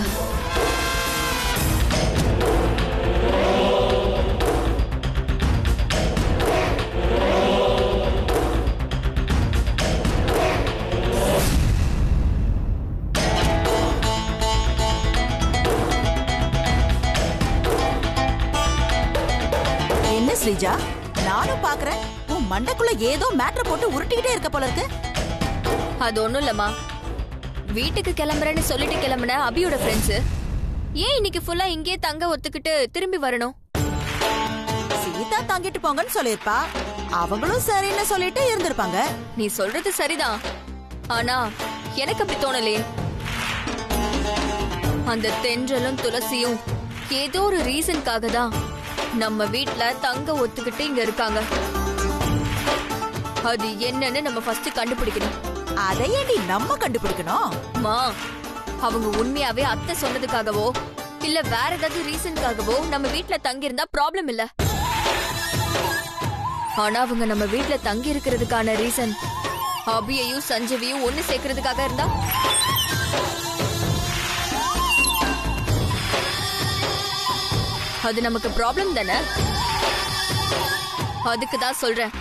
S4: என்ன ஸ்ரீஜா, நானும் பாக்குறேன் உன் மண்டைக்குள்ள ஏதோ மேட்டர் போட்டு உருட்டிக்கிட்டே இருக்க போல இருக்கு.
S1: அது ஒண்ணும் இல்லம்மா. வீட்டுக்கு கிளம்புறேன்னு சொல்லிட்டு கிளம்புன அபியோட ஃப்ரெண்ட்ஸ் ஏன் இன்னைக்கு ஃபுல்லா இங்கே தங்க ஒத்துக்கிட்டு திரும்பி வரணும்?
S4: சீதா தங்கிட்டு போங்கன்னு சொல்லிருப்பா, அவங்களும் சரின்னு சொல்லிட்டு இருந்திருப்பாங்க.
S1: நீ சொல்றது சரிதான், ஆனா எனக்கு அப்படி தோணலையே. அந்த தென்றலும் துளசியும் ஏதோ ஒரு ரீசனுக்காக தான் நம்ம வீட்ல தங்க ஒத்துக்கிட்டு இங்க இருக்காங்க. அது என்னன்னு நம்ம ஃபர்ஸ்ட் கண்டுபிடிக்கணும்.
S4: அதை ஏண்டி நம்ம கண்டுபிடிக்கணும்?
S1: மா, அவங்க உண்மையாவே அத்தை சொன்னதுக்காகவோ இல்ல வேற ஏதாவது ரீசனுக்காகவோ நம்ம வீட்ல தங்கி இருந்தா ப்ராப்ளம் இல்ல. ஆனா அவங்க நம்ம வீட்ல தங்கி இருக்கிறதுக்கான ரீசன் அபியையும் சஞ்சீவியும் ஒண்ணு சேர்க்கறதுக்காக இருந்தா அது நமக்கு ப்ராப்ளம் தானே. அதுக்கு தான் சொல்றேன்,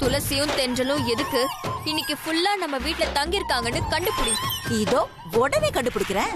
S1: துளசியும் தென்றலும் எதுக்கு இன்னைக்கு ஃபுல்லா நம்ம வீட்ல தங்கி இருக்காங்கன்னு கண்டுபிடி.
S4: இதோ உடனே கண்டுபிடிக்கிறேன்.